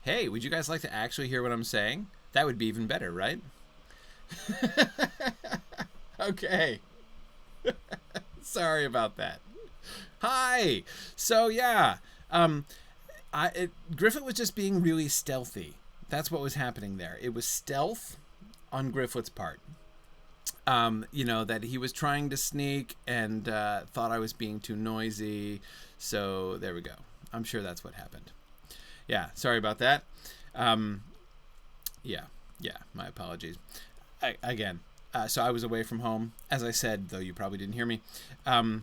Hey, would you guys like to actually hear what I'm saying? That would be even better, right? Okay. Sorry about that. Hi. So yeah, Gryfflet was just being really stealthy. That's what was happening there. It was stealth on Gryfflet's part. That he was trying to sneak and thought I was being too noisy. So there we go. I'm sure that's what happened. Yeah, sorry about that. Yeah, my apologies. So I was away from home, as I said, though you probably didn't hear me. Oh,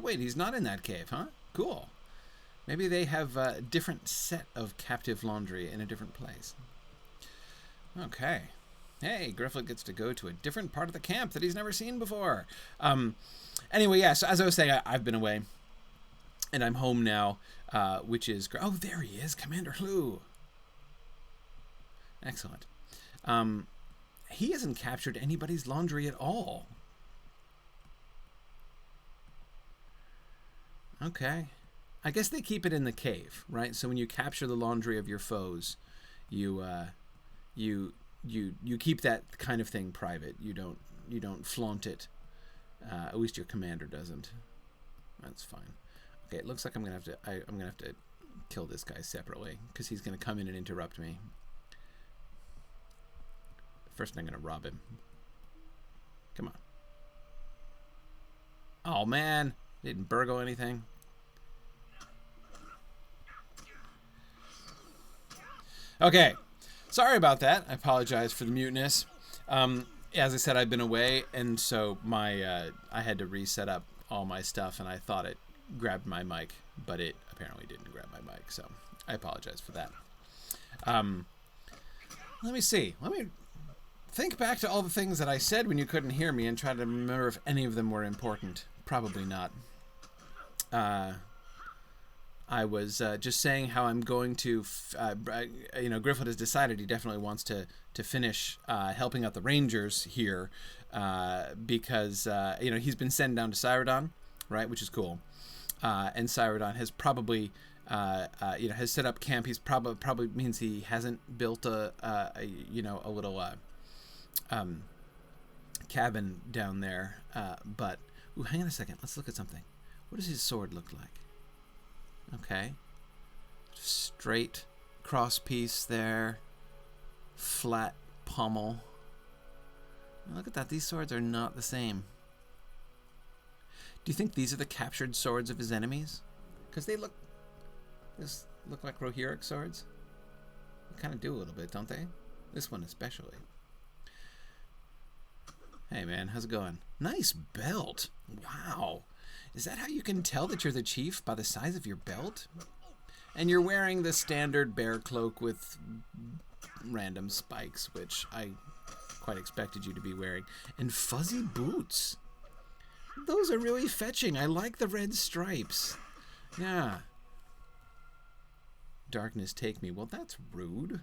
wait, he's not in that cave, huh? Cool. Maybe they have a different set of captive laundry in a different place. Okay. Hey, Gryfflet gets to go to a different part of the camp that he's never seen before. Anyway, yeah, so as I was saying, I've been away. And I'm home now, which is... Oh, there he is, Commander Lou. Excellent. He hasn't captured anybody's laundry at all. Okay. I guess they keep it in the cave, right? So when you capture the laundry of your foes, you keep that kind of thing private. You don't flaunt it. At least your commander doesn't. That's fine. Okay, it looks like I'm gonna have to kill this guy separately because he's gonna come in and interrupt me. First, I'm gonna rob him. Come on. Oh man, didn't burgle anything. Okay, sorry about that. I apologize for the muteness. As I said, I've been away, and so I had to reset up all my stuff, and I thought it grabbed my mic, but it apparently didn't grab my mic, so I apologize for that. Let me see. Let me think back to all the things that I said when you couldn't hear me and try to remember if any of them were important. Probably not. I was just saying how I'm going to, Gryfflet has decided he definitely wants to finish helping out the Rangers here because, he's been sent down to Saeradan, right, which is cool. And Saeradan has probably, has set up camp. He's probably means he hasn't built a little cabin down there. But hang on a second. Let's look at something. What does his sword look like? Okay. Straight cross piece there. Flat pommel. Look at that. These swords are not the same. Do you think these are the captured swords of his enemies? Because they look like Rohirric swords. They kind of do a little bit, don't they? This one especially. Hey man, how's it going? Nice belt. Wow. Is that how you can tell that you're the chief? By the size of your belt? And you're wearing the standard bear cloak with random spikes, which I quite expected you to be wearing. And fuzzy boots. Those are really fetching. I like the red stripes. Yeah. Darkness take me. Well, that's rude.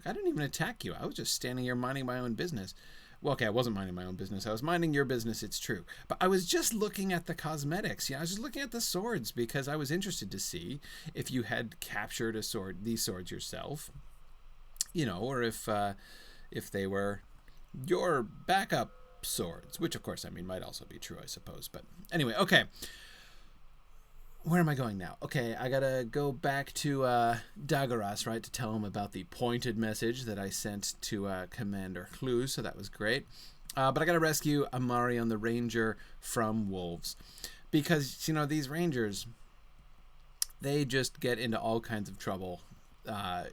I didn't even attack you. I was just standing here minding my own business. Well, okay, I wasn't minding my own business. I was minding your business, it's true. But I was just looking at the cosmetics. Yeah, I was just looking at the swords because I was interested to see if you had captured these swords yourself. Or if they were your backup swords, which of course, might also be true, I suppose. But anyway, okay. Where am I going now? Okay, I gotta go back to Daggeras, right, to tell him about the pointed message that I sent to Commander Hlu, so that was great. But I gotta rescue Amarian the Ranger from wolves. Because, these Rangers, they just get into all kinds of trouble, the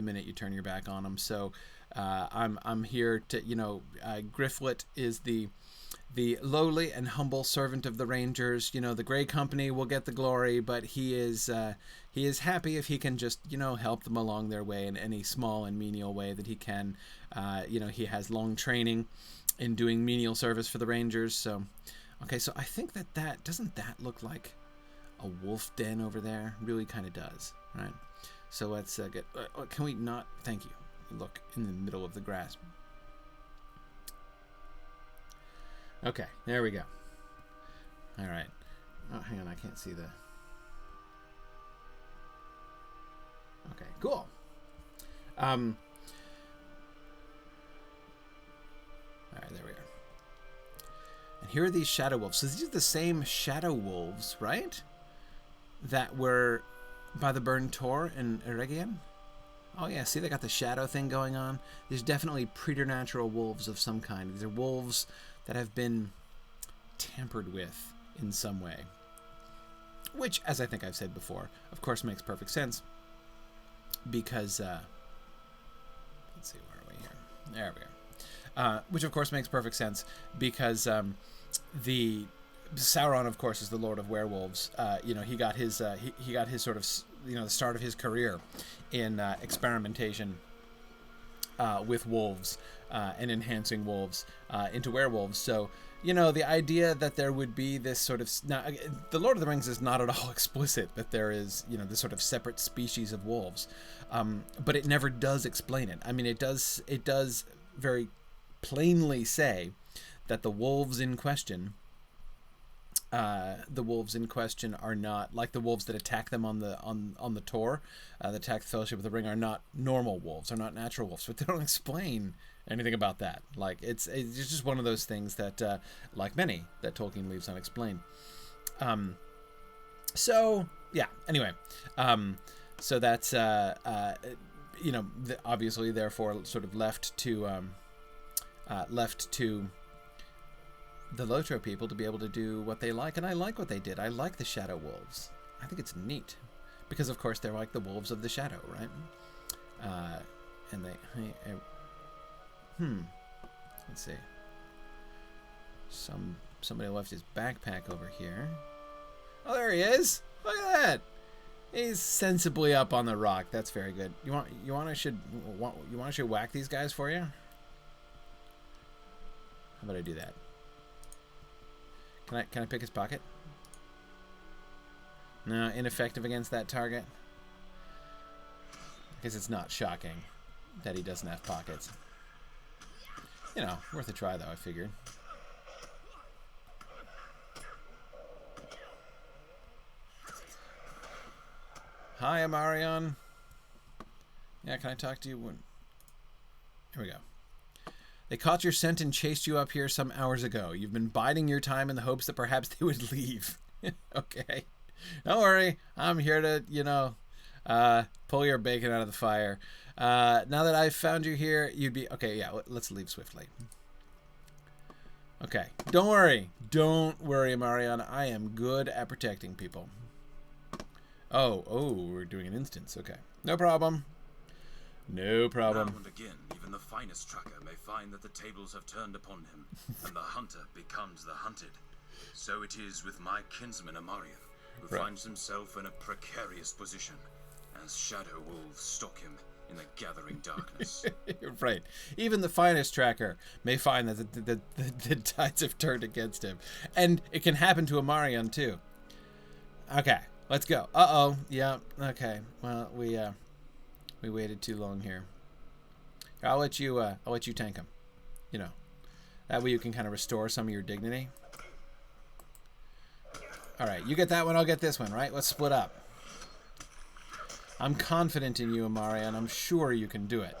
minute you turn your back on them. So I'm here to, Gryfflet is the lowly and humble servant of the Rangers. The Grey Company will get the glory, but he is happy if he can just, help them along their way in any small and menial way that he can. He has long training in doing menial service for the Rangers. So, okay, so I think that doesn't that look like a wolf den over there? Really kind of does, right? So let's get. Can we not? Thank you. Look in the middle of the grass. Okay, there we go. All right. Oh, hang on, I can't see the... Cool. All right, there we are. And here are these shadow wolves. So these are the same shadow wolves, right? That were by the burned tor in Eregion. Oh yeah, see, they got the shadow thing going on. There's definitely preternatural wolves of some kind. These are wolves that have been tampered with in some way. Which, as I think I've said before, of course makes perfect sense. Because, let's see, where are we here? There we are. Which, of course, makes perfect sense because the Sauron, of course, is the Lord of Werewolves. You know, he got his he got his sort of, you know, the start of his career in experimentation with wolves and enhancing wolves into werewolves. So, you know, the idea that there would be this sort of... Now, the Lord of the Rings is not at all explicit that there is, you know, this sort of separate species of wolves. But it never does explain it. I mean, it does very plainly say that the wolves in question are not like the wolves that attack them on the Tor, that attack the Fellowship of the Ring, are not normal wolves, are not natural wolves. But they don't explain anything about that. Like it's just one of those things that, like many, that Tolkien leaves unexplained. So yeah. Anyway, so that's you know, obviously, therefore, sort of left to the Lotro people to be able to do what they like, and I like what they did. I like the Shadow Wolves. I think it's neat because, of course, they're like the wolves of the shadow, right? And they, let's see. Somebody left his backpack over here. Oh, there he is! Look at that. He's sensibly up on the rock. That's very good. You want I should whack these guys for you? How about I do that? Can I pick his pocket? No, ineffective against that target. Because it's not shocking that he doesn't have pockets. You know, worth a try though, I figured. Hi, Amarian. Yeah, can I talk to you? Here we go. They caught your scent and chased you up here some hours ago. You've been biding your time in the hopes that perhaps they would leave. Okay. Don't worry. I'm here to, you know, pull your bacon out of the fire. Now that I've found you here, you'd be... Okay, yeah, let's leave swiftly. Okay. Don't worry. Don't worry, Amarian. I am good at protecting people. Oh, we're doing an instance. Okay. No problem. No problem. Now and again, even the finest tracker may find that the tables have turned upon him, and the hunter becomes the hunted. So it is with my kinsman Amarian, who finds himself in a precarious position, as shadow wolves stalk him in the gathering darkness. You're right. Even the finest tracker may find that the tides have turned against him. And it can happen to Amarian, too. Okay, let's go. Uh-oh. Yeah, okay. Well, we waited too long here. I'll let you tank him. You know, that way you can kind of restore some of your dignity. All right, you get that one, I'll get this one, right? Let's split up. I'm confident in you, Amarian. I'm sure you can do it.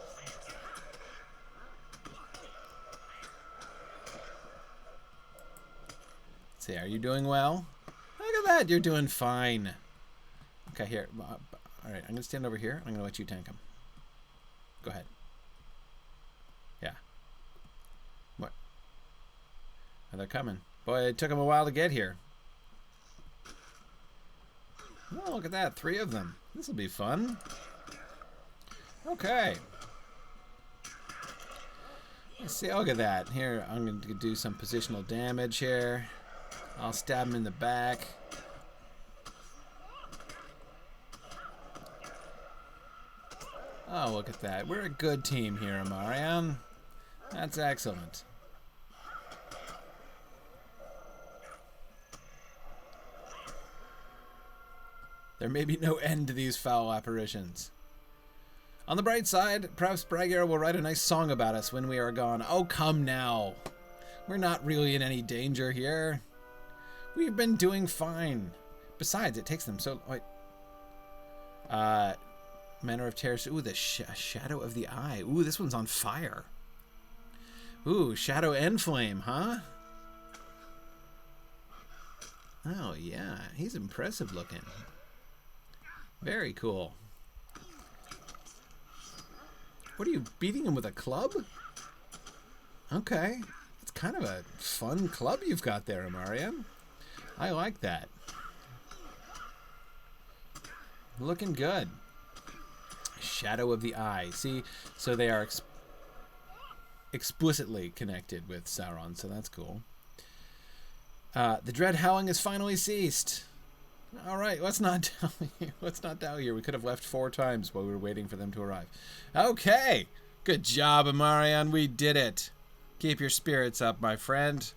Let's see, are you doing well? Look at that, you're doing fine. Okay, here. All right, I'm going to stand over here. I'm going to let you tank him. Go ahead. Yeah. What? Oh, they're coming. Boy, it took them a while to get here. Oh, look at that. 3 of them. This will be fun. Okay. Let's see. Look at that. Here, I'm going to do some positional damage here. I'll stab him in the back. Oh, look at that. We're a good team here, Amarian. That's excellent. There may be no end to these foul apparitions. On the bright side, perhaps Bragar will write a nice song about us when we are gone. Oh, come now. We're not really in any danger here. We've been doing fine. Besides, it takes them so... Wait. Manner of Terrace. Ooh, the Shadow of the Eye. Ooh, this one's on fire. Ooh, Shadow and Flame, huh? Oh, yeah. He's impressive looking. Very cool. What are you, beating him with a club? Okay. It's kind of a fun club you've got there, Amarian. I like that. Looking good. Shadow of the Eye. See, so they are explicitly connected with Sauron, so that's cool. The dread howling has finally ceased. All right, let's not down here. We could have left 4 times while we were waiting for them to arrive. Okay, good job, Amarian. We did it. Keep your spirits up, my friend.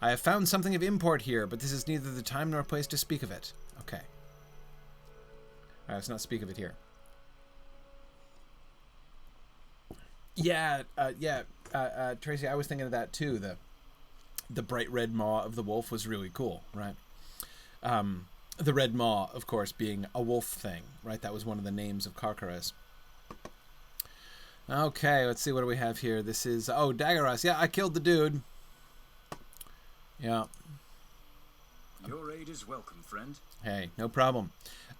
I have found something of import here, but this is neither the time nor place to speak of it. Okay. All right, let's not speak of it here. Yeah, Tracy, I was thinking of that too. The bright red maw of the wolf was really cool, right? The red maw, of course, being a wolf thing, right? That was one of the names of Carcarus. Okay, let's see, what do we have here? This is, oh, Daggeras. Yeah, I killed the dude. Yeah. Your aid is welcome, friend. Hey, no problem.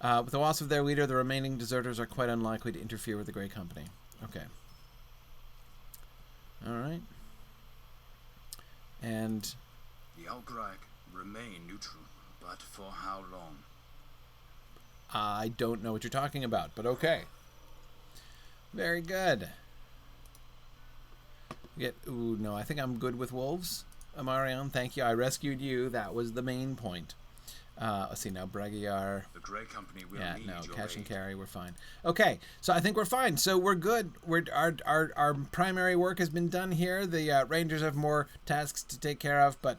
With the loss of their leader, the remaining deserters are quite unlikely to interfere with the Grey Company. Okay. All right. And The Algraig remain neutral, but for how long? I don't know what you're talking about, but okay. Very good. Ooh, no, I think I'm good with wolves. Amarian, thank you. I rescued you. That was the main point. Let's see now, Bragiar. The Grey Company will Yeah, need no, your catch and aid. carry. We're fine. Okay, so I think we're fine. So we're good. Our primary work has been done here. The Rangers have more tasks to take care of, but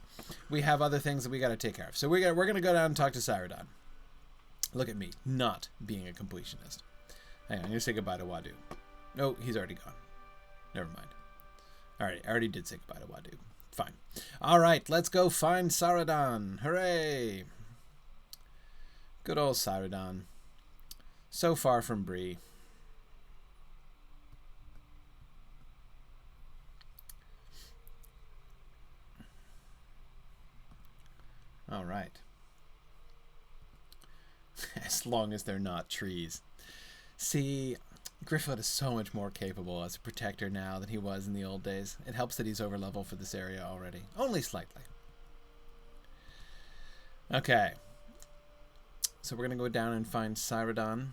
we have other things that we got to take care of. So we're gonna go down and talk to Saeradan. Look at me, not being a completionist. Hang on, I'm gonna say goodbye to Wadu. No, he's already gone. Never mind. All right, I already did say goodbye to Wadu. Fine. All right, let's go find Saeradan. Hooray! Good old Saeradan. So far from Bree. All right. As long as they're not trees. See, Gryfflet is so much more capable as a protector now than he was in the old days. It helps that he's over level for this area already. Only slightly. Okay. So we're going to go down and find Saeradan.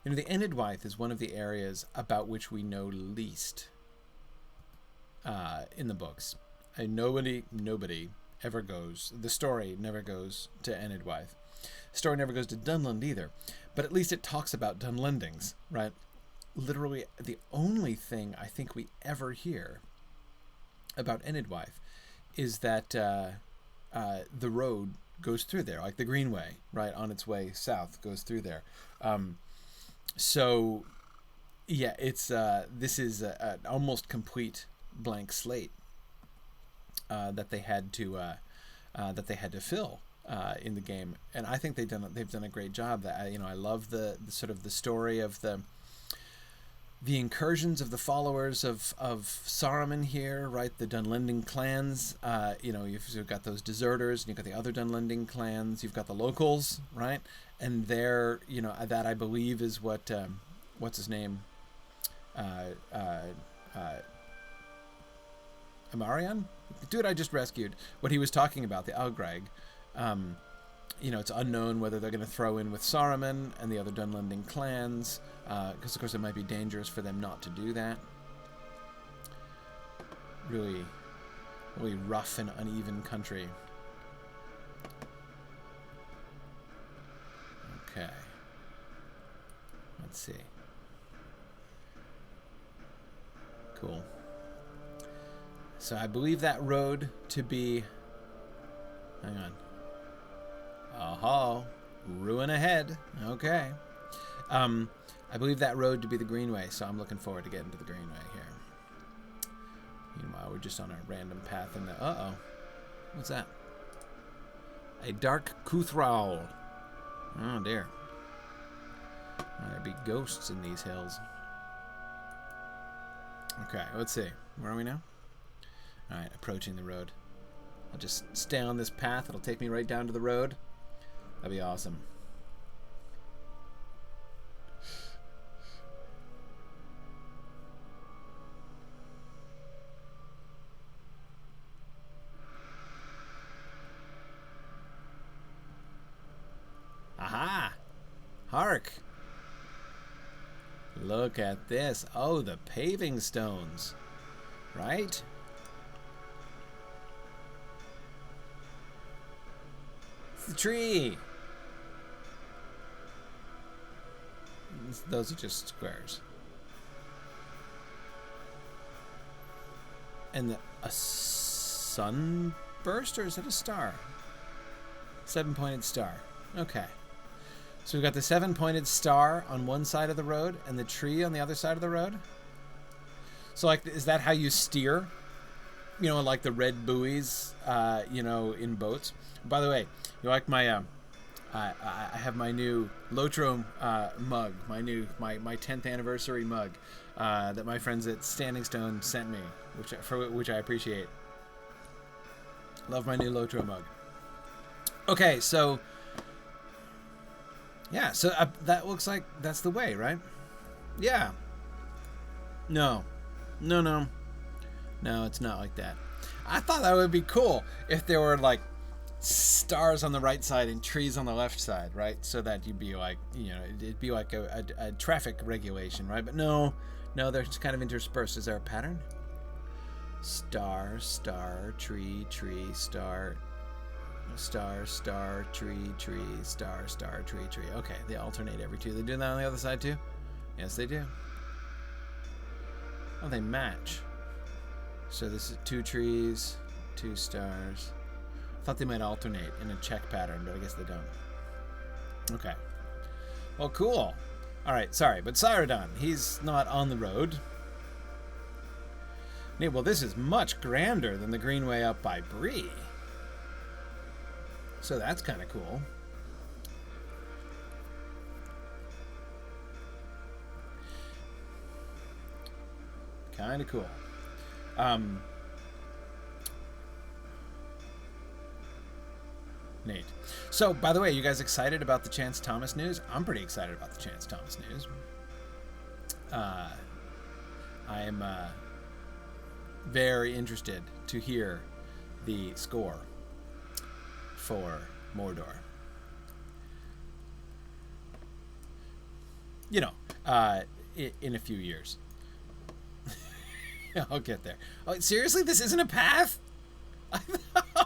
You know, the Enidwaith is one of the areas about which we know least in the books. And nobody ever goes, the story never goes to Enidwaith. The story never goes to Dunland either. But at least it talks about Dunlendings, right? Literally the only thing I think we ever hear about Enidwaith is that the road goes through there, like the Greenway, right, on its way south goes through there. So yeah, it's this is an almost complete blank slate that they had to fill in the game, and I think they've done a great job. That I love the sort of the story of the incursions of the followers of Saruman here, right? The Dunlending clans. You've got those deserters, and you've got the other Dunlending clans. You've got the locals, right? And they're, that I believe is what, what's his name? Amarian? The dude I just rescued. What he was talking about, the Algraig. It's unknown whether they're going to throw in with Saruman and the other Dunlending clans, because of course it might be dangerous for them not to do that. Really, really rough and uneven country. Okay. Let's see. Cool. So I believe that road to be... Hang on. Aha, ruin ahead. Okay. I believe that road to be the Greenway, so I'm looking forward to getting to the Greenway here. Meanwhile, we're just on a random path in the... Uh-oh. What's that? A dark Kuthral. Oh, dear. There'd be ghosts in these hills. Okay, let's see. Where are we now? Alright, approaching the road. I'll just stay on this path. It'll take me right down to the road. That'd be awesome. Aha! Hark! Look at this. Oh, the paving stones. Right? It's the tree. Those are just squares. And a sunburst, or is it a star? 7-pointed star. Okay. So we've got the 7-pointed star on one side of the road and the tree on the other side of the road. So, like, is that how you steer? You know, like the red buoys, you know, in boats. By the way, you like my, I have my new Lotro mug, my 10th anniversary mug that my friends at Standing Stone sent me, which I appreciate. Love my new Lotro mug. Okay, so... yeah, so that looks like that's the way, right? Yeah. No, it's not like that. I thought that would be cool if there were, like, stars on the right side and trees on the left side, right? So that you'd be like, you know, it'd be like a traffic regulation, right? But no, they're just kind of interspersed. Is there a pattern? Star, star, tree, tree, star... star, star, tree, tree, star, star, tree, tree. Okay, they alternate every two. They do that on the other side too? Yes, they do. Oh, they match. So this is 2 trees, 2 stars. I thought they might alternate in a check pattern, but I guess they don't. Okay. Well, cool. All right, sorry, but Saeradan, he's not on the road. Yeah, well, this is much grander than the Greenway up by Bree. So that's kind of cool. Kind of cool. Neat. So, by the way, you guys excited about the Chance Thomas news? I'm pretty excited about the Chance Thomas news. I am very interested to hear the score for Mordor. You know, in a few years. I'll get there. Oh, seriously? This isn't a path?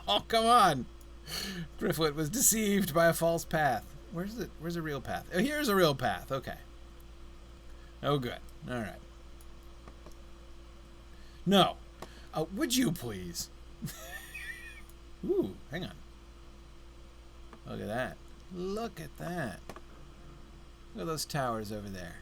Oh, come on. Gryfflet was deceived by a false path. Where's a real path? Oh, here's a real path. Okay. Oh, good. All right. No. Would you please? Ooh, hang on. Look at that. Look at that. Look at those towers over there.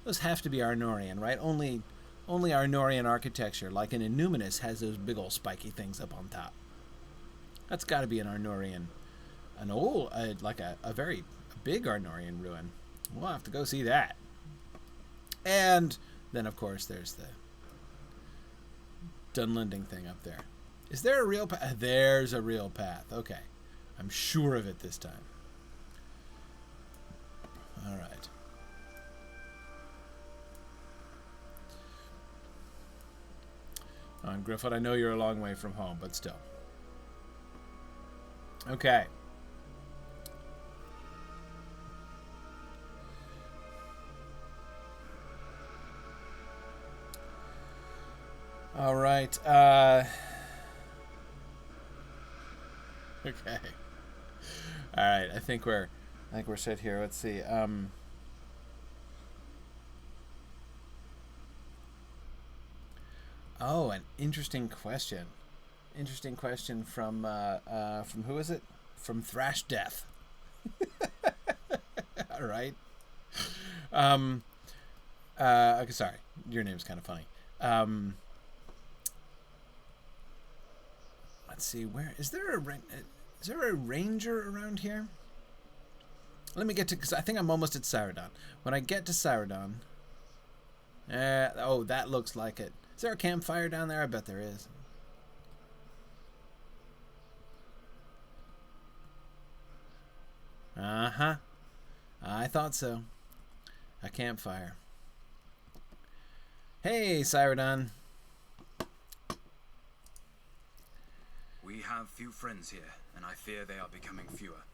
Those have to be Arnorian, right? Only Arnorian architecture, like an Innuminous, has those big old spiky things up on top. That's got to be an Arnorian, an old, like a very big Arnorian ruin. We'll have to go see that. And then, of course, there's the Dunlanding thing up there. Is there a real path? There's a real path. Okay. I'm sure of it this time. All right. Gryfflet, I know you're a long way from home, but still. Okay. All right. Okay. All right. I think we're set here. Let's see. Oh, an interesting question. Interesting question from who is it? From Thrash Death. All right. Okay, sorry. Your name's kind of funny. Let's see. Where is there a ranger around here? Let me get to, because I think I'm almost at Saeradan. When I get to Saeradan, oh, that looks like it. Is there a campfire down there? I bet there is. Uh-huh. I thought so. A campfire. Hey, Saeradan. We have few friends here, and I fear they are becoming fewer.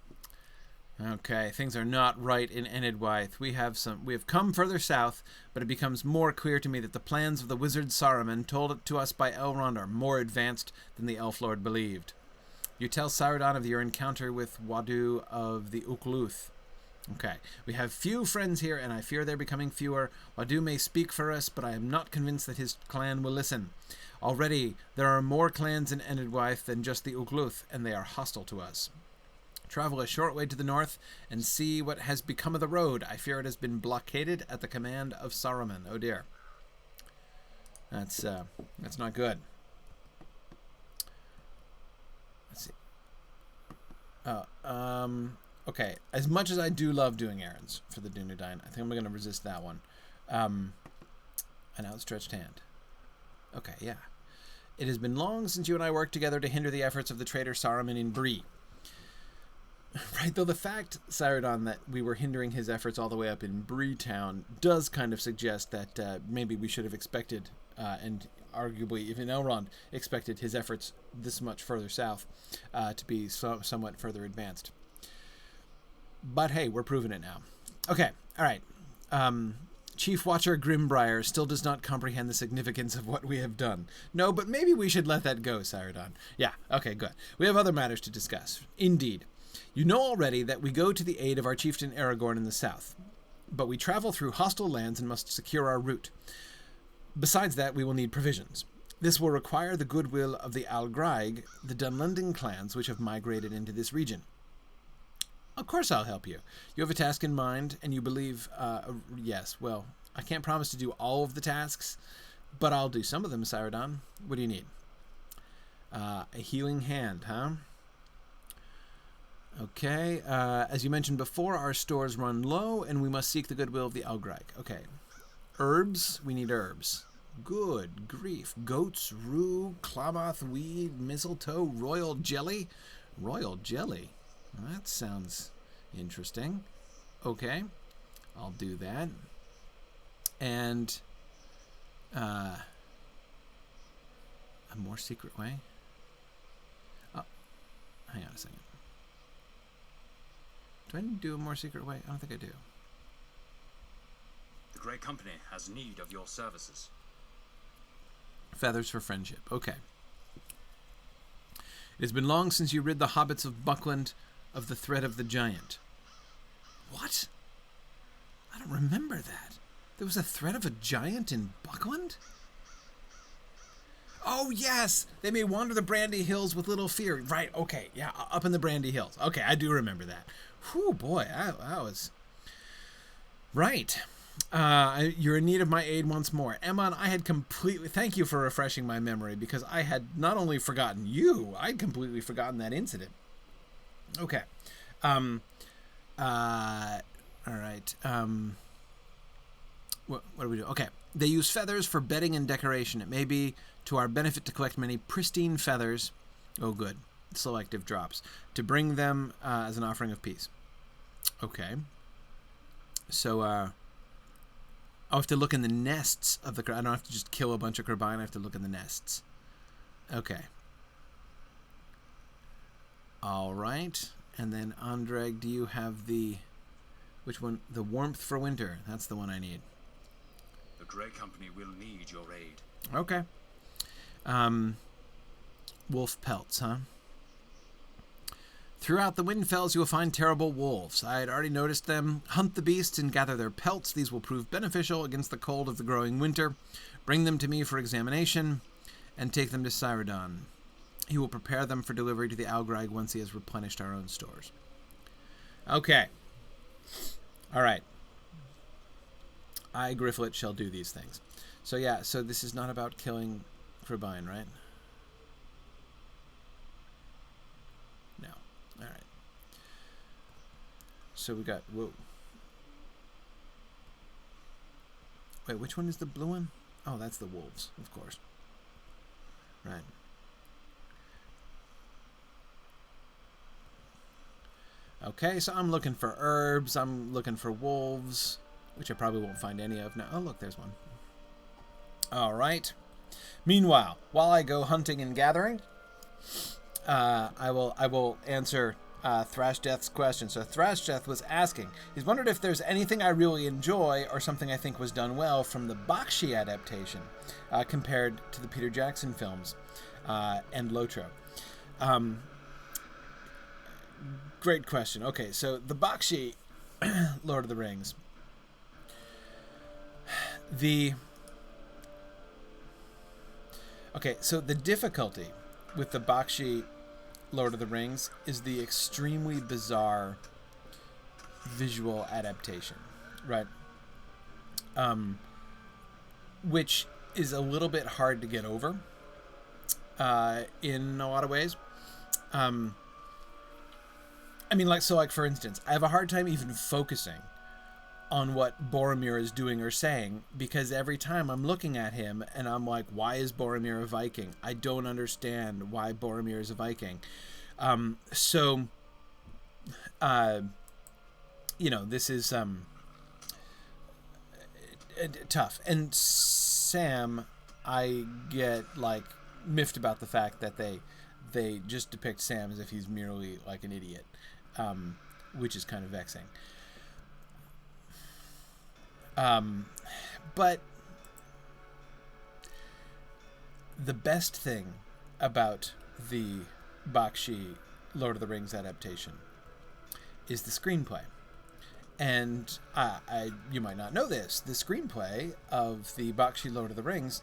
Okay, things are not right in Enidwaith. We have come further south, but it becomes more clear to me that the plans of the wizard Saruman told to us by Elrond are more advanced than the Elf Lord believed. You tell Saeradan of your encounter with Wadu of the Ukluth. Okay, we have few friends here, and I fear they're becoming fewer. Wadu may speak for us, but I am not convinced that his clan will listen. Already, there are more clans in Enidwaith than just the Ukluth, and they are hostile to us. Travel a short way to the north and see what has become of the road. I fear it has been blockaded at the command of Saruman. Oh dear. That's not good. Let's see. Okay. As much as I do love doing errands for the Dunedain, I think I'm going to resist that one. An outstretched hand. Okay, yeah. It has been long since you and I worked together to hinder the efforts of the traitor Saruman in Bree. Right, though the fact, Saeradan, that we were hindering his efforts all the way up in Bree Town does kind of suggest that maybe we should have expected, and arguably even Elrond expected his efforts this much further south to be somewhat further advanced. But hey, we're proving it now. Okay, all right. Chief Watcher Grimbriar still does not comprehend the significance of what we have done. No, but maybe we should let that go, Saeradan. Yeah, okay, good. We have other matters to discuss. Indeed. You know already that we go to the aid of our chieftain Aragorn in the south, but we travel through hostile lands and must secure our route. Besides that, we will need provisions. This will require the goodwill of the Algraig, the Dunland clans which have migrated into this region. Of course I'll help you. You have a task in mind, and you believe, yes, well, I can't promise to do all of the tasks, but I'll do some of them, Saeradan. What do you need? A healing hand, huh? Okay, as you mentioned before, our stores run low, and we must seek the goodwill of the Algraig. Okay. Herbs? We need herbs. Good grief. Goat's rue, Klamath weed, mistletoe, royal jelly? Royal jelly? That sounds interesting. Okay, I'll do that. And a more secret way? Oh, hang on a second. Do I need to do a more secret way? I don't think I do. The Grey Company has need of your services. Feathers for friendship. Okay. It has been long since you rid the hobbits of Buckland of the threat of the giant. What? I don't remember that. There was a threat of a giant in Buckland? Oh, yes! They may wander the Brandy Hills with little fear. Right, okay, yeah, up in the Brandy Hills. Okay, I do remember that. Whew, boy, I was... Right. You're in need of my aid once more. Emon, I had completely... Thank you for refreshing my memory, because I had not only forgotten you, I'd completely forgotten that incident. Okay. All right. What do we do? Okay. They use feathers for bedding and decoration. It may be to our benefit to collect many pristine feathers. Oh, good. Selective drops. To bring them as an offering of peace. Okay. So, I'll have to look in the nests of the... I don't have to just kill a bunch of Kerbine. I have to look in the nests. Okay. All right. And then, Andreg, do you have the... Which one? The warmth for winter. That's the one I need. The Grey Company will need your aid. Okay. Wolf pelts, huh? Throughout the Windfells, you will find terrible wolves. I had already noticed them. Hunt the beasts and gather their pelts. These will prove beneficial against the cold of the growing winter. Bring them to me for examination, and take them to Saeradan. He will prepare them for delivery to the Algraig once he has replenished our own stores. Okay. All right. I, Gryfflet, shall do these things. So yeah, so this is not about killing Kerbine, right? No. All right. So we got, whoa. Wait, which one is the blue one? Oh, that's the wolves, of course. Right. Okay, so I'm looking for herbs. I'm looking for wolves, which I probably won't find any of now. Oh, look, there's one. All right. Meanwhile, while I go hunting and gathering, I will answer Thrash Death's question. So Thrash Death was asking, he's wondered if there's anything I really enjoy or something I think was done well from the Bakshi adaptation compared to the Peter Jackson films and Lotro. Great question. Okay, so the Bakshi Lord of the Rings. Okay, so the difficulty with the Bakshi Lord of the Rings is the extremely bizarre visual adaptation, right? Which is a little bit hard to get over in a lot of ways. I mean, like for instance, I have a hard time even focusing on what Boromir is doing or saying, because every time I'm looking at him and I'm like, why is Boromir a Viking? I don't understand why Boromir is a Viking. This is tough. And Sam, I get miffed about the fact that they just depict Sam as if he's merely like an idiot, which is kind of vexing. But the best thing about the Bakshi Lord of the Rings adaptation is the screenplay. And you might not know this, the screenplay of the Bakshi Lord of the Rings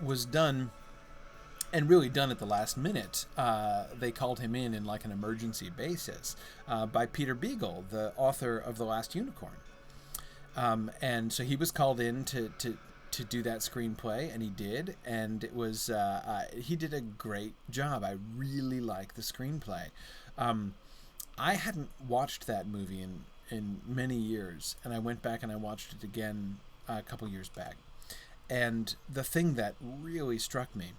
was done, and really done at the last minute. They called him in like an emergency basis by Peter Beagle, the author of The Last Unicorn. And so he was called in to do that screenplay, and he did, and it was he did a great job. I really like the screenplay. I hadn't watched that movie in many years, and I went back and I watched it again a couple years back. And the thing that really struck me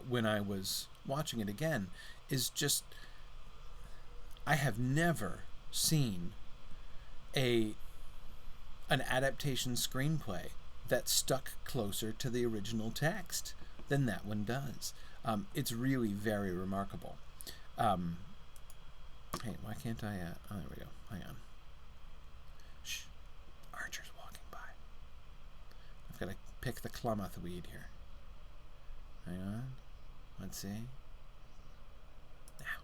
when I was watching it again is just, I have never seen an adaptation screenplay that stuck closer to the original text than that one does. It's really very remarkable. Hey, why can't I... oh, there we go. Hang on. Shh. Archer's walking by. I've got to pick the Klamath weed here. Hang on. Let's see. Now.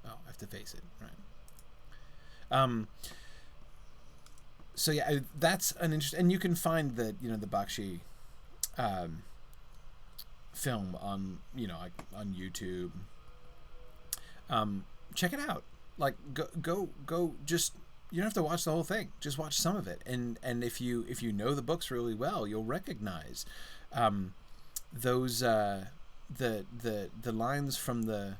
Oh, I have to face it. Right. So yeah, that's an interesting, and you can find the Bakshi film on on YouTube. Check it out. Like go. Just, you don't have to watch the whole thing. Just watch some of it, and if you know the books really well, you'll recognize those the lines from the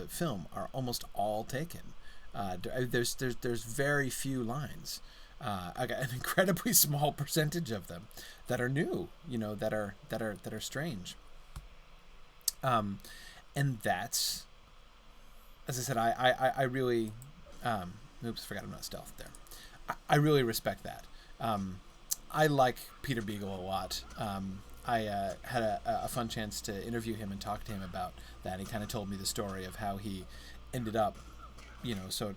film are almost all taken. There's very few lines. I got an incredibly small percentage of them that are new, that are strange. And that's, as I said, I really, oops, forgot I'm not stealth there. I really respect that. I like Peter Beagle a lot. I had a fun chance to interview him and talk to him about that. He kind of told me the story of how he ended up, so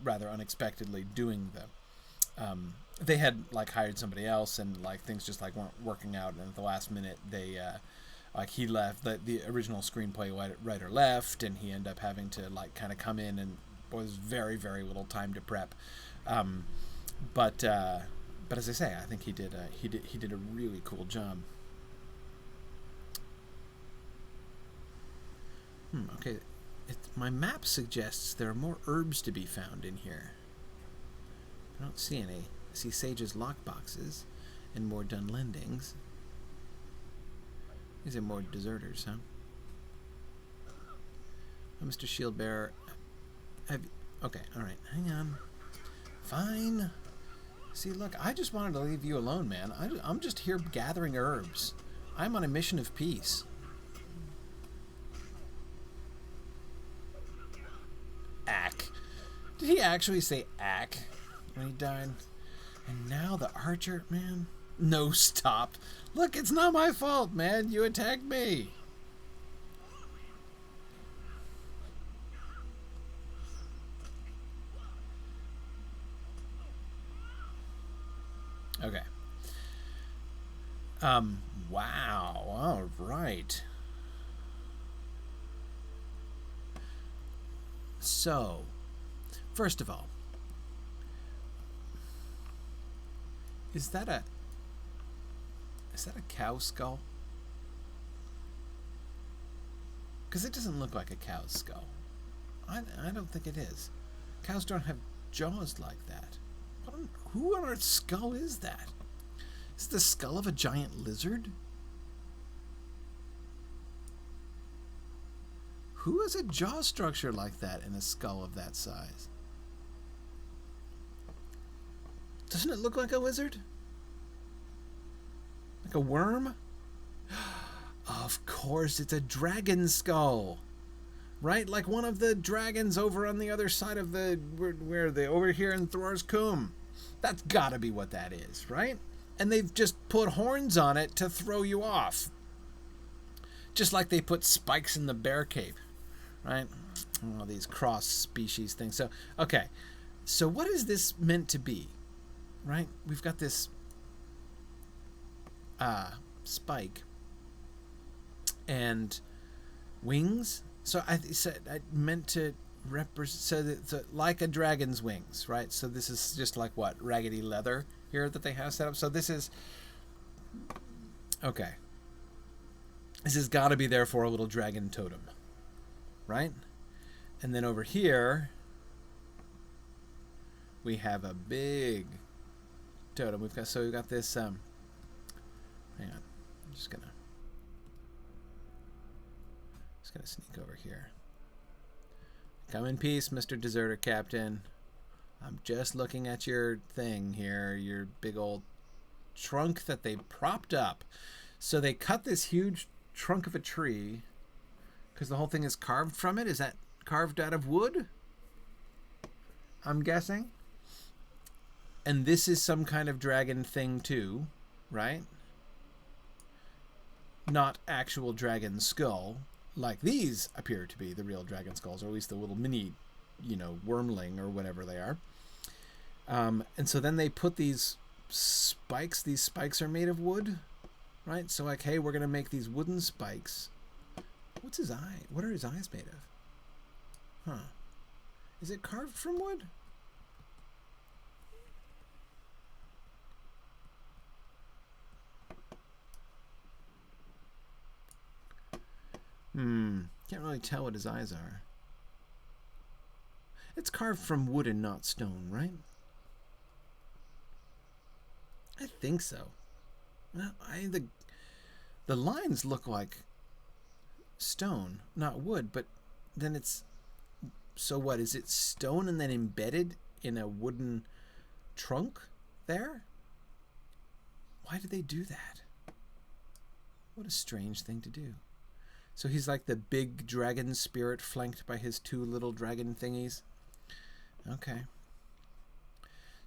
rather unexpectedly doing they had hired somebody else, and things just weren't working out, and at the last minute they he left, the original screenplay writer left, and he ended up having to kind of come in, and was very, very little time to prep. But as I say, I think he did a really cool job. Okay, my map suggests there are more herbs to be found in here. I don't see any. I see Sage's lockboxes and more Dunlandings. These are more deserters, huh? Oh, Mr. Shield Bearer. Okay, alright, hang on. Fine. See, look, I just wanted to leave you alone, man. I'm just here gathering herbs. I'm on a mission of peace. Ack. Did he actually say ack when he died? And now the archer, man. No, stop. Look, it's not my fault, man. You attacked me. Okay. Wow. All right. So, first of all, is that a cow skull? Because it doesn't look like a cow's skull. I don't think it is. Cows don't have jaws like that. Who on earth's skull is that? Is it the skull of a giant lizard? Who has a jaw structure like that in a skull of that size? Doesn't it look like a lizard? Like a worm? Of course, it's a dragon skull. Right? Like one of the dragons over on the other side of the... Where are they? Over here in Thror's Combe. That's gotta be what that is, right? And they've just put horns on it to throw you off. Just like they put spikes in the bear cape, right? All these cross-species things. So, okay. So what is this meant to be, right? We've got this spike and wings. So I said I meant to represent so like a dragon's wings, right? So this is just like what raggedy leather here that they have set up. So this is okay. This has got to be there for a little dragon totem, right? And then over here we have a big totem. We've got this. Hang on, I'm just gonna sneak over here. Come in peace, Mr. Deserter Captain. I'm just looking at your thing here, your big old trunk that they propped up. So they cut this huge trunk of a tree because the whole thing is carved from it. Is that carved out of wood? I'm guessing. And this is some kind of dragon thing too, right? Not actual dragon skull. Like these appear to be the real dragon skulls, or at least the little mini, wormling or whatever they are. And so then they put these spikes. These spikes are made of wood, right? So like, hey, we're going to make these wooden spikes. What's his eye? What are his eyes made of? Huh. Is it carved from wood? Can't really tell what his eyes are. It's carved from wood and not stone, right? I think so. Well, the lines look like stone, not wood, but then it's... So what, is it stone and then embedded in a wooden trunk there? Why did they do that? What a strange thing to do. So he's like the big dragon spirit flanked by his two little dragon thingies. Okay.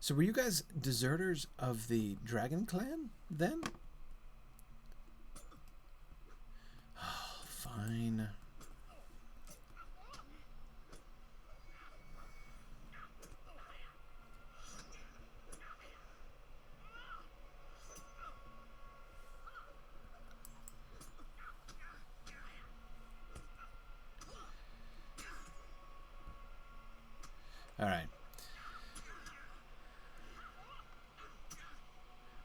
So were you guys deserters of the dragon clan then? Oh, fine. All right.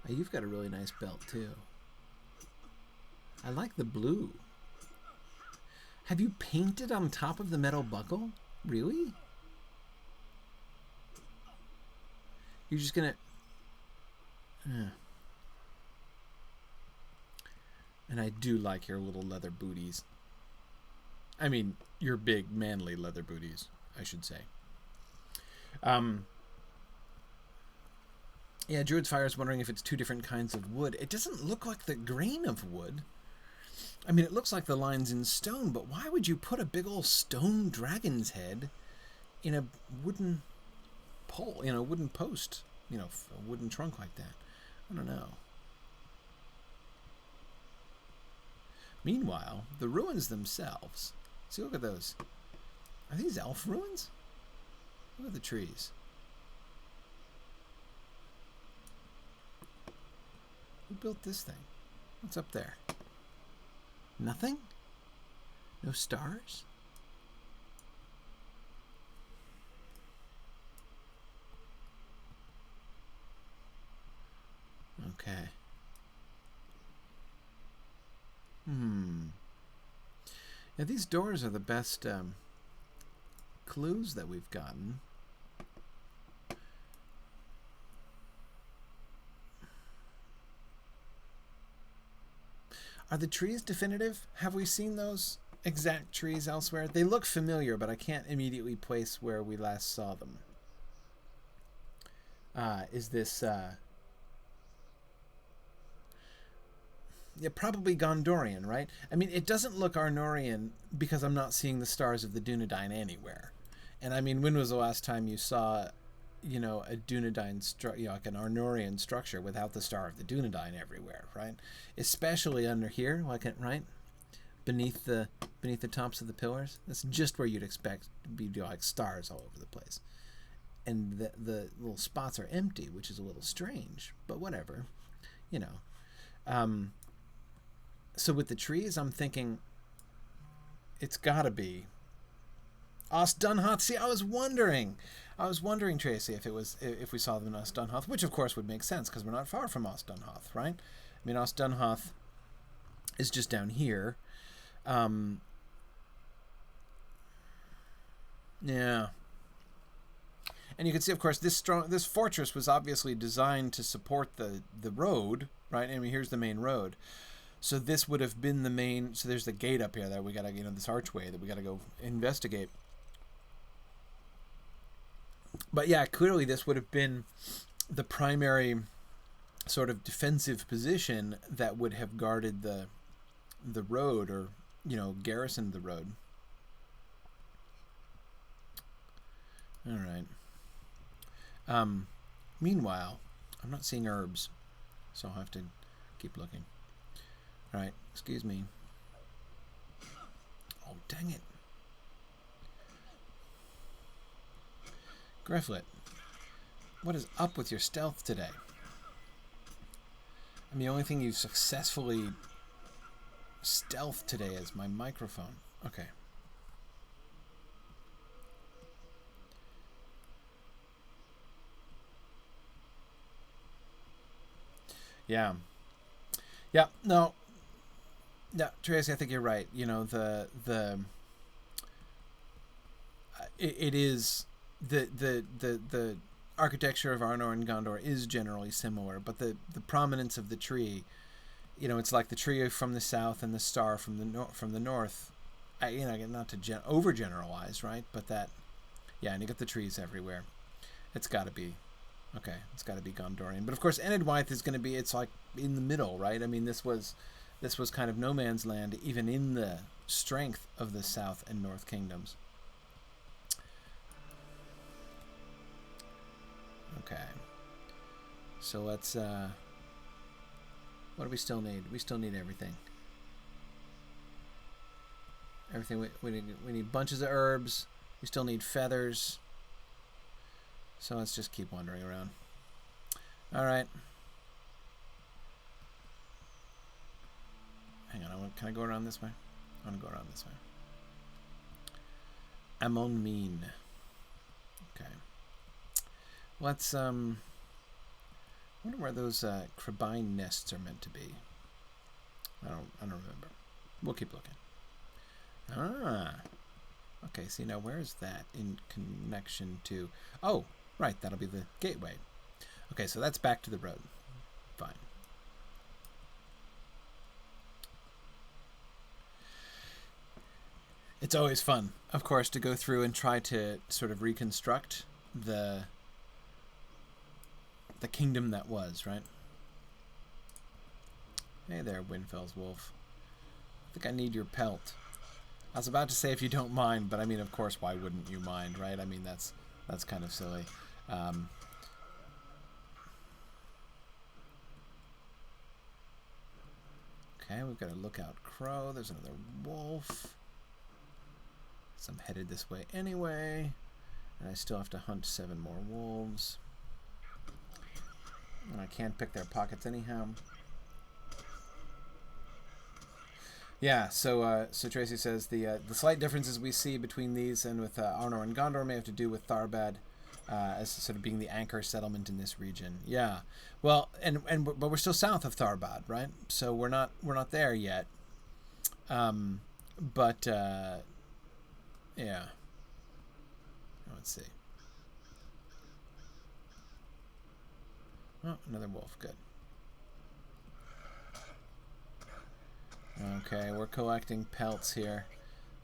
Oh, you've got a really nice belt too. I like the blue. Have you painted on top of the metal buckle? Really? You're just gonna... And I do like your little leather booties. I mean, your big, manly leather booties, I should say. Yeah, Druid's Fire is wondering if it's two different kinds of wood. It doesn't look like the grain of wood. I mean, it looks like the lines in stone, but why would you put a big old stone dragon's head in a wooden pole, wooden post, a wooden trunk like that? I don't know. Meanwhile, the ruins themselves. See, look at those. Are these elf ruins? Look at the trees. Who built this thing? What's up there? Nothing? No stars? Okay. Now these doors are the best clues that we've gotten. Are the trees definitive? Have we seen those exact trees elsewhere? They look familiar, but I can't immediately place where we last saw them. Is this... Yeah, probably Gondorian, right? I mean, it doesn't look Arnorian because I'm not seeing the stars of the Dunedain anywhere. And I mean, when was the last time you saw, a Dunedain, like an Arnorian structure without the star of the Dunedain everywhere, right? Especially under here, right? Beneath the tops of the pillars. That's just where you'd expect to be like stars all over the place. And the little spots are empty, which is a little strange, but whatever, So with the trees, I'm thinking it's got to be Osdunhoth. See, I was wondering, Tracy, if we saw them in Osdunhoth, which of course would make sense because we're not far from Osdunhoth, right? I mean, Osdunhoth is just down here. Yeah. And you can see, of course, this fortress was obviously designed to support the road, right? I mean, here's the main road. So this would have been the main... So there's the gate up here that we got to, this archway that we got to go investigate. But yeah, clearly this would have been the primary sort of defensive position that would have guarded the road or, garrisoned the road. All right. Meanwhile, I'm not seeing herbs, so I'll have to keep looking. All right, excuse me. Oh, dang it. Gryfflet, what is up with your stealth today? I mean, the only thing you've successfully stealthed today is my microphone. Okay. Yeah. Yeah, no. Yeah, Tracy, I think you're right. It is the architecture of Arnor and Gondor is generally similar, but the prominence of the tree, it's like the tree from the south and the star from the north. Not to overgeneralize, right? But that, yeah, and you get the trees everywhere. It's got to be. Okay, it's got to be Gondorian. But of course, Enedwaith is going to be, it's like in the middle, right? I mean, this was kind of no man's land, even in the strength of the South and North Kingdoms. Okay. So let's, what do we still need? We still need everything. Everything, we need bunches of herbs. We still need feathers. So let's just keep wandering around. All right. Hang on, can I go around this way? I want to go around this way. Amon Mean. Okay. Let's, I wonder where those crabine nests are meant to be. I don't remember. We'll keep looking. Ah. Okay, see, now where's that in connection to... Oh, right, that'll be the gateway. Okay, so that's back to the road. Fine. It's always fun, of course, to go through and try to sort of reconstruct the kingdom that was, right? Hey there, Windfell's wolf. I think I need your pelt. I was about to say if you don't mind, but I mean, of course, why wouldn't you mind, right? I mean, that's kind of silly. Okay, we've got a lookout crow. There's another wolf. So I'm headed this way anyway. And I still have to hunt 7 more wolves. And I can't pick their pockets anyhow. Yeah, so Tracy says the slight differences we see between these and with Arnor and Gondor may have to do with Tharbad as sort of being the anchor settlement in this region. Yeah, well, but we're still south of Tharbad, right? So we're not there yet. But yeah. Let's see. Oh, another wolf. Good. Okay, we're collecting pelts here.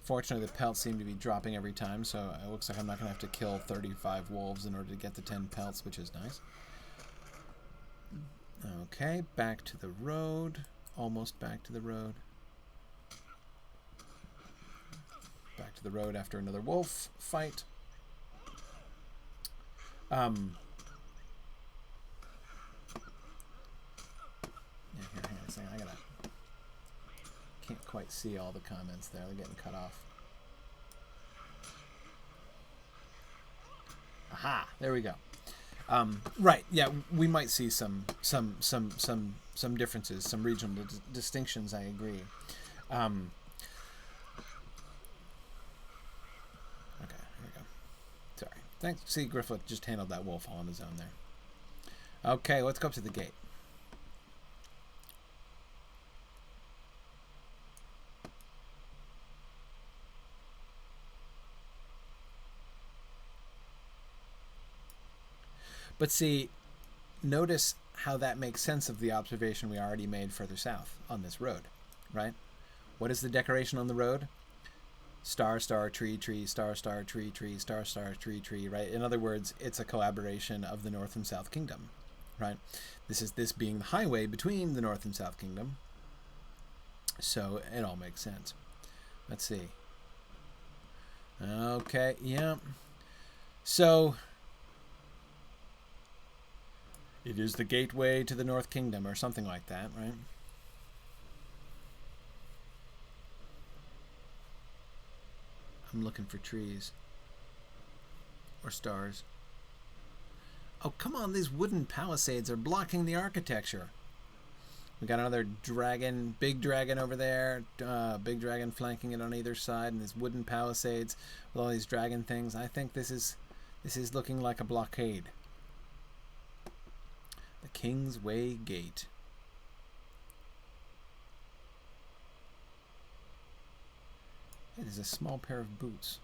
Fortunately, the pelts seem to be dropping every time, so it looks like I'm not going to have to kill 35 wolves in order to get the 10 pelts, which is nice. Okay, back to the road. Almost back to the road. Back to the road after another wolf fight. Yeah, here, hang on a second. Can't quite see all the comments there. They're getting cut off. Aha! There we go. Right. Yeah, we might see some differences, some regional distinctions. I agree. Okay, here we go. Sorry. Thanks. See, Gryfflet just handled that wolf all on his own there. Okay, let's go up to the gate. But see, notice how that makes sense of the observation we already made further south on this road, right? What is the decoration on the road? Star, star, tree, tree, star, star, tree, tree, star, star, tree, tree, right? In other words, it's a collaboration of the North and South Kingdom, right? This being the highway between the North and South Kingdom. So it all makes sense. Let's see. Okay, yeah. So it is the gateway to the North Kingdom, or something like that, right? I'm looking for trees. Or stars. Oh, come on, these wooden palisades are blocking the architecture. We got another dragon, big dragon over there, big dragon flanking it on either side, and these wooden palisades with all these dragon things. I think this is looking like a blockade. The King's Way Gate. It is a small pair of boots.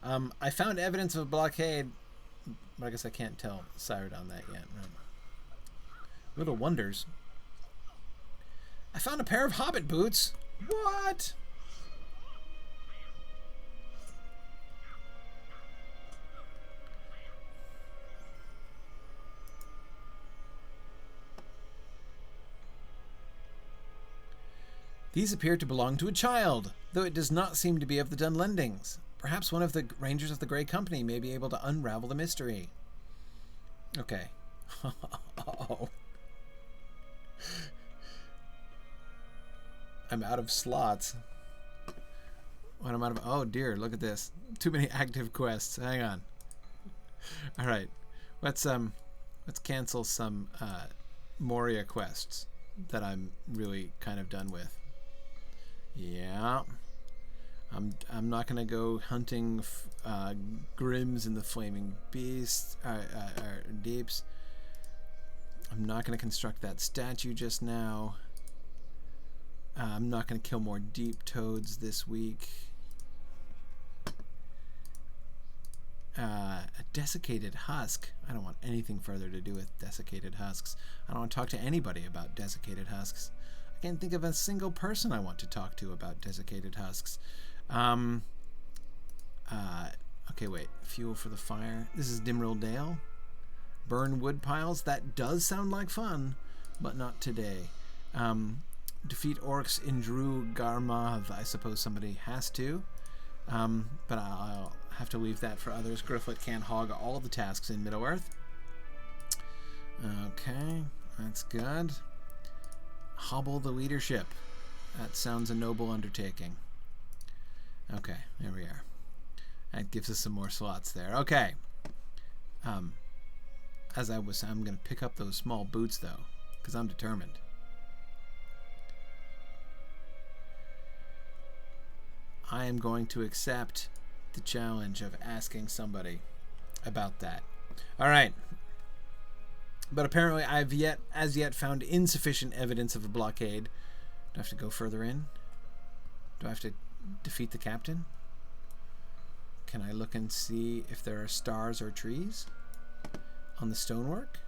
I found evidence of a blockade, but I guess I can't tell Saeradan that yet. Right? Little wonders. I found a pair of Hobbit boots. What? These appear to belong to a child, though it does not seem to be of the Dunlandings. Perhaps one of the Rangers of the Grey Company may be able to unravel the mystery. Okay. Oh. I'm out of slots. What am I out of? Oh dear, look at this. Too many active quests. Hang on. All right. Let's cancel some Moria quests that I'm really kind of done with. Yeah. I'm not gonna go hunting Grims in the Flaming Beast Deeps. I'm not gonna construct that statue just now. I'm not gonna kill more deep toads this week. A desiccated husk. I don't want anything further to do with desiccated husks. I don't want to talk to anybody about desiccated husks. can't think of a single person I want to talk to about desiccated husks. Okay, wait. Fuel for the fire. This is Dimrill Dale. Burn wood piles. That does sound like fun, but not today. Defeat orcs in Drew Garmav. I suppose somebody has to. But I'll have to leave that for others. Gryfflet can't hog all the tasks in Middle-earth. Okay, that's good. Hobble the leadership. That sounds a noble undertaking. Okay, there we are. That gives us some more slots there. Okay. As I was saying, I'm going to pick up those small boots, though, because I'm determined. I am going to accept the challenge of asking somebody about that. All right. But apparently I've as yet found insufficient evidence of a blockade. Do I have to go further in? Do I have to defeat the captain? Can I look and see if there are stars or trees on the stonework?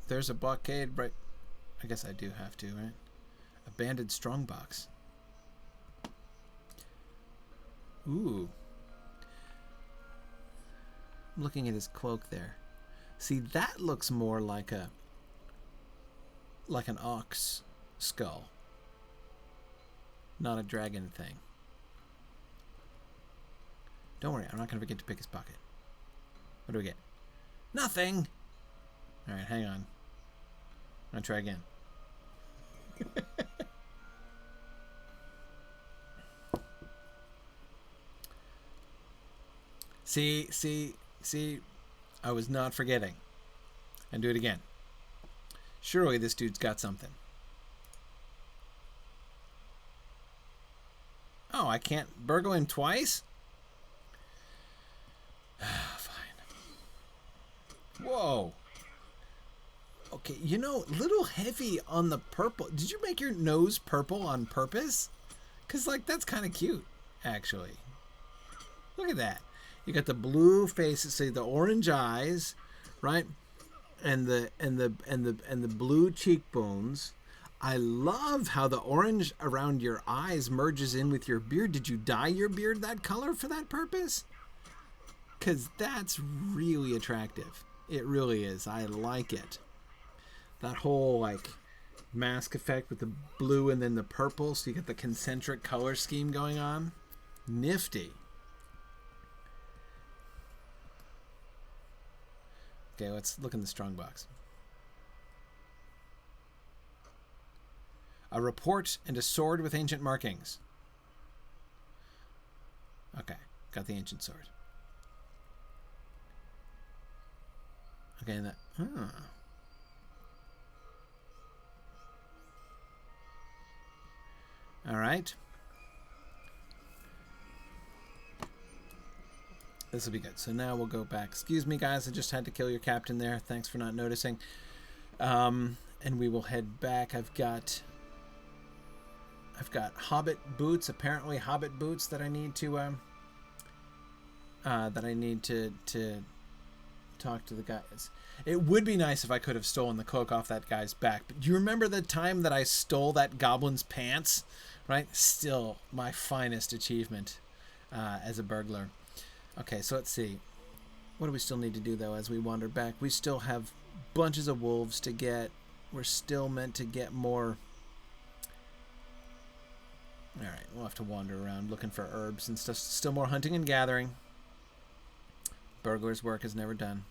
There's a blockade right... I guess I do have to, right? Abandoned strongbox. Ooh. I'm looking at his cloak there. See, that looks more like an ox skull. Not a dragon thing. Don't worry, I'm not going to forget to pick his pocket. What do we get? Nothing! Alright, hang on. I'm going to try again. See, I was not forgetting. And do it again. Surely this dude's got something. Oh, I can't burgle him twice? Fine. Whoa. Okay, you know, a little heavy on the purple. Did you make your nose purple on purpose? Because, like, that's kind of cute, actually. Look at that. You got the blue faces, say the orange eyes, right? And the blue cheekbones. I love how the orange around your eyes merges in with your beard. Did you dye your beard that color for that purpose? Because that's really attractive. It really is. I like it. That whole, like, mask effect with the blue and then the purple, so you get the concentric color scheme going on. Nifty. Okay, let's look in the strongbox. A report and a sword with ancient markings. Okay, got the ancient sword. Okay, and that... All right. This will be good. So now we'll go back. Excuse me, guys. I just had to kill your captain there. Thanks for not noticing. And we will head back. I've got Hobbit boots. Apparently, Hobbit boots that I need to talk to the guys. It would be nice if I could have stolen the cloak off that guy's back. But do you remember the time that I stole that goblin's pants? Right? Still my finest achievement as a burglar. Okay, so let's see. What do we still need to do, though, as we wander back? We still have bunches of wolves to get. We're still meant to get more. All right, we'll have to wander around looking for herbs and stuff. Still more hunting and gathering. Burglar's work is never done.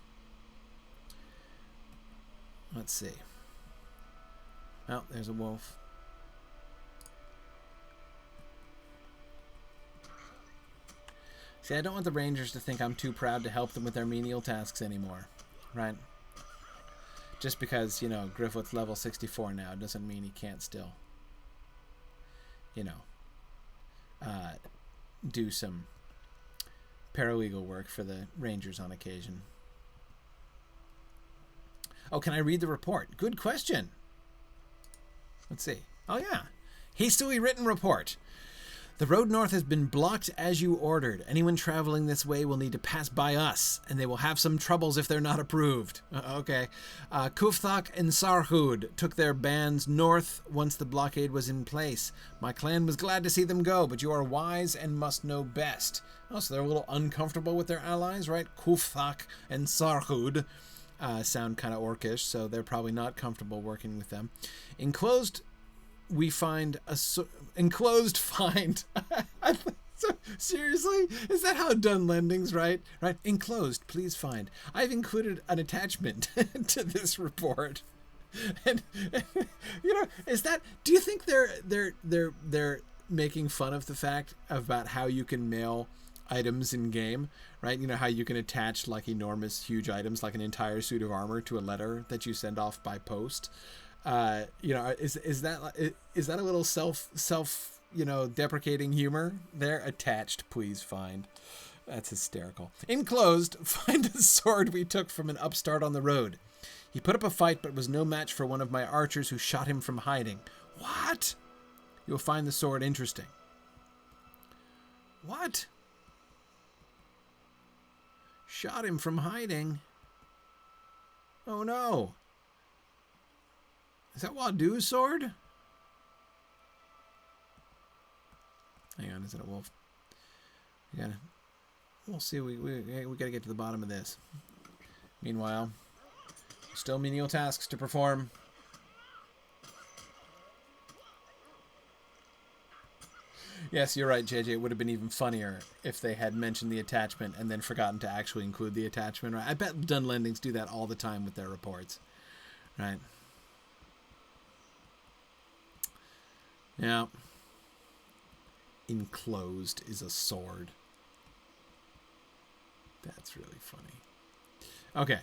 Let's see. Oh, there's a wolf. See, I don't want the rangers to think I'm too proud to help them with their menial tasks anymore, right? Just because, you know, Gryfflet's level 64 now doesn't mean he can't still, you know, do some paralegal work for the rangers on occasion. Oh, can I read the report? Good question. Let's see. Oh, yeah. Hastily written report. The road north has been blocked as you ordered. Anyone traveling this way will need to pass by us, and they will have some troubles if they're not approved. Okay. Kufthak and Sarhud took their bands north once the blockade was in place. My clan was glad to see them go, but you are wise and must know best. Oh, so they're a little uncomfortable with their allies, right? Kufthak and Sarhud sound kind of orcish, so they're probably not comfortable working with them. Enclosed we find enclosed find. Seriously, is that how Dunlandings write? Right, enclosed. Please find. I've included an attachment to this report, and is that? Do you think they're making fun of the fact about how you can mail items in game, right? You know how you can attach like enormous, huge items, like an entire suit of armor, to a letter that you send off by post. Is that a little self deprecating humor there? Attached, please find. That's hysterical. Enclosed, find a sword we took from an upstart on the road. He put up a fight but was no match for one of my archers who shot him from hiding. What? You'll find the sword interesting. What? Shot him from hiding? Oh no. Is that Wadu's sword? Hang on, is it a wolf? We'll see. We gotta get to the bottom of this. Meanwhile, still menial tasks to perform. Yes, you're right, JJ. It would have been even funnier if they had mentioned the attachment and then forgotten to actually include the attachment. Right? I bet Dunlandings do that all the time with their reports. Right? Yeah. Enclosed is a sword. That's really funny. Okay.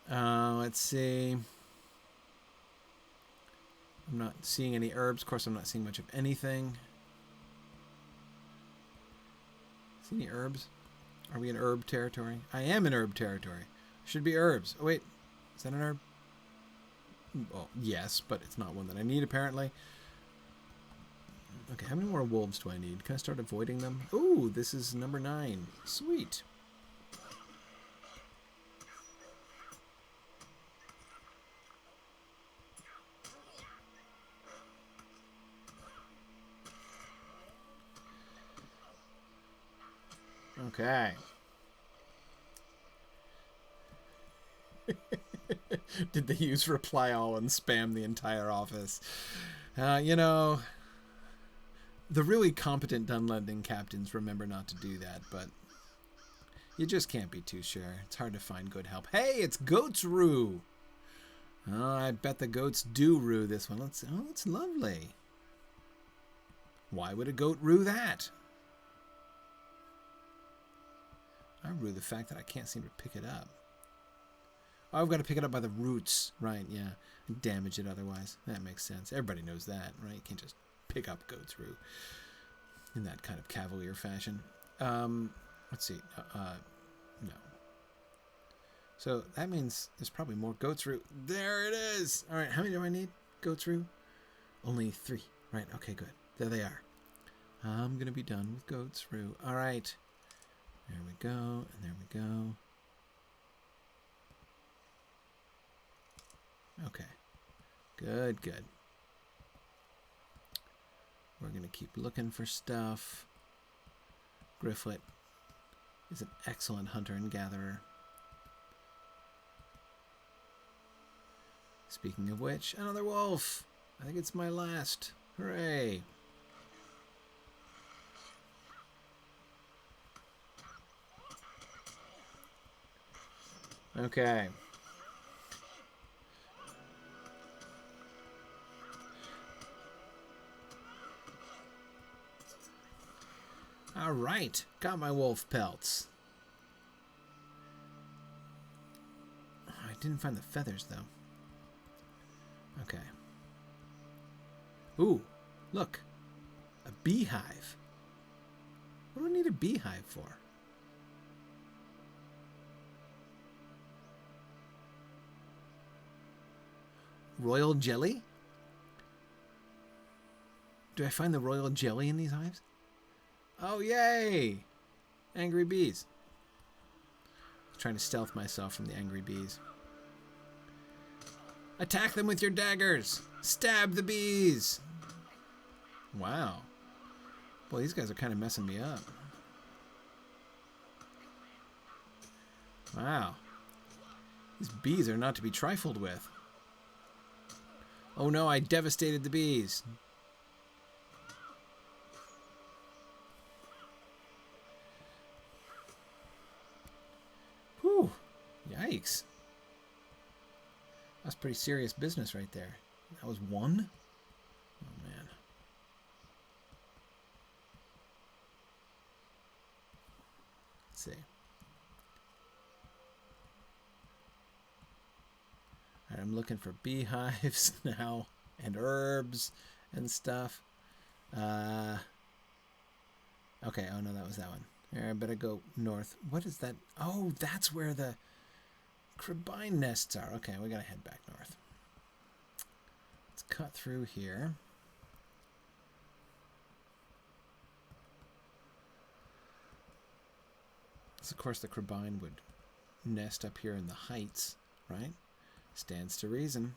Let's see. I'm not seeing any herbs. Of course, I'm not seeing much of anything. See any herbs? Are we in herb territory? I am in herb territory. Should be herbs. Oh, wait. Is that an herb? Well, yes, but it's not one that I need, apparently. Okay, how many more wolves do I need? Can I start avoiding them? Ooh, this is number 9. Sweet. Okay. Did they use reply all and spam the entire office? The really competent Dunlanding captains remember not to do that, but you just can't be too sure. It's hard to find good help. Hey, it's goats rue. Oh, I bet the goats do rue this one. It's lovely. Why would a goat rue that? I rue the fact that I can't seem to pick it up. Oh, I've got to pick it up by the roots. Right, yeah. Damage it otherwise. That makes sense. Everybody knows that, right? You can't just pick up goat's rue in that kind of cavalier fashion. Let's see. No. So that means there's probably more goat's rue. There it is. All right, how many do I need? Goat's rue? Only 3. Right, okay, good. There they are. I'm going to be done with goat's rue. All right. There we go, and there we go. Okay. Good, good. We're going to keep looking for stuff. Gryfflet is an excellent hunter and gatherer. Speaking of which, another wolf. I think it's my last. Hooray. Okay. All right. Got my wolf pelts. I didn't find the feathers, though. Okay. Ooh, look. A beehive. What do I need a beehive for? Royal jelly? Do I find the royal jelly in these hives? Oh, yay! Angry bees. I'm trying to stealth myself from the angry bees. Attack them with your daggers! Stab the bees! Wow. Boy, these guys are kind of messing me up. Wow. These bees are not to be trifled with. Oh no, I devastated the bees. Whew. Yikes. That's pretty serious business right there. That was one? Oh man. Let's see. Alright, I'm looking for beehives now and herbs and stuff. Okay, oh no, that was that one. Alright, I better go north. What is that? Oh, that's where the crabine nests are. Okay, we gotta head back north. Let's cut through here. So of course the crabine would nest up here in the heights, right? Stands to reason.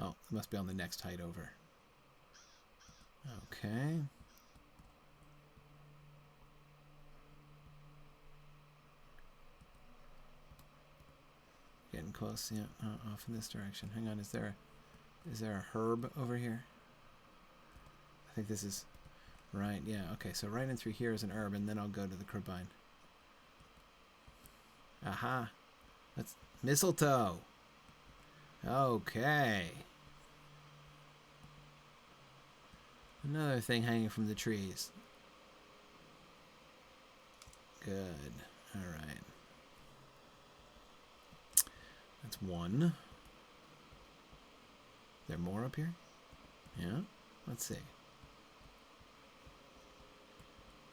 Oh, it must be on the next height over. Okay. Getting close, yeah, off in this direction. Hang on, is there a herb over here? I think this is right, yeah, okay, so right in through here is an herb, and then I'll go to the crabine. Aha. That's mistletoe. Okay. Another thing hanging from the trees. Good. Alright. That's one. Is there more up here? Yeah? Let's see.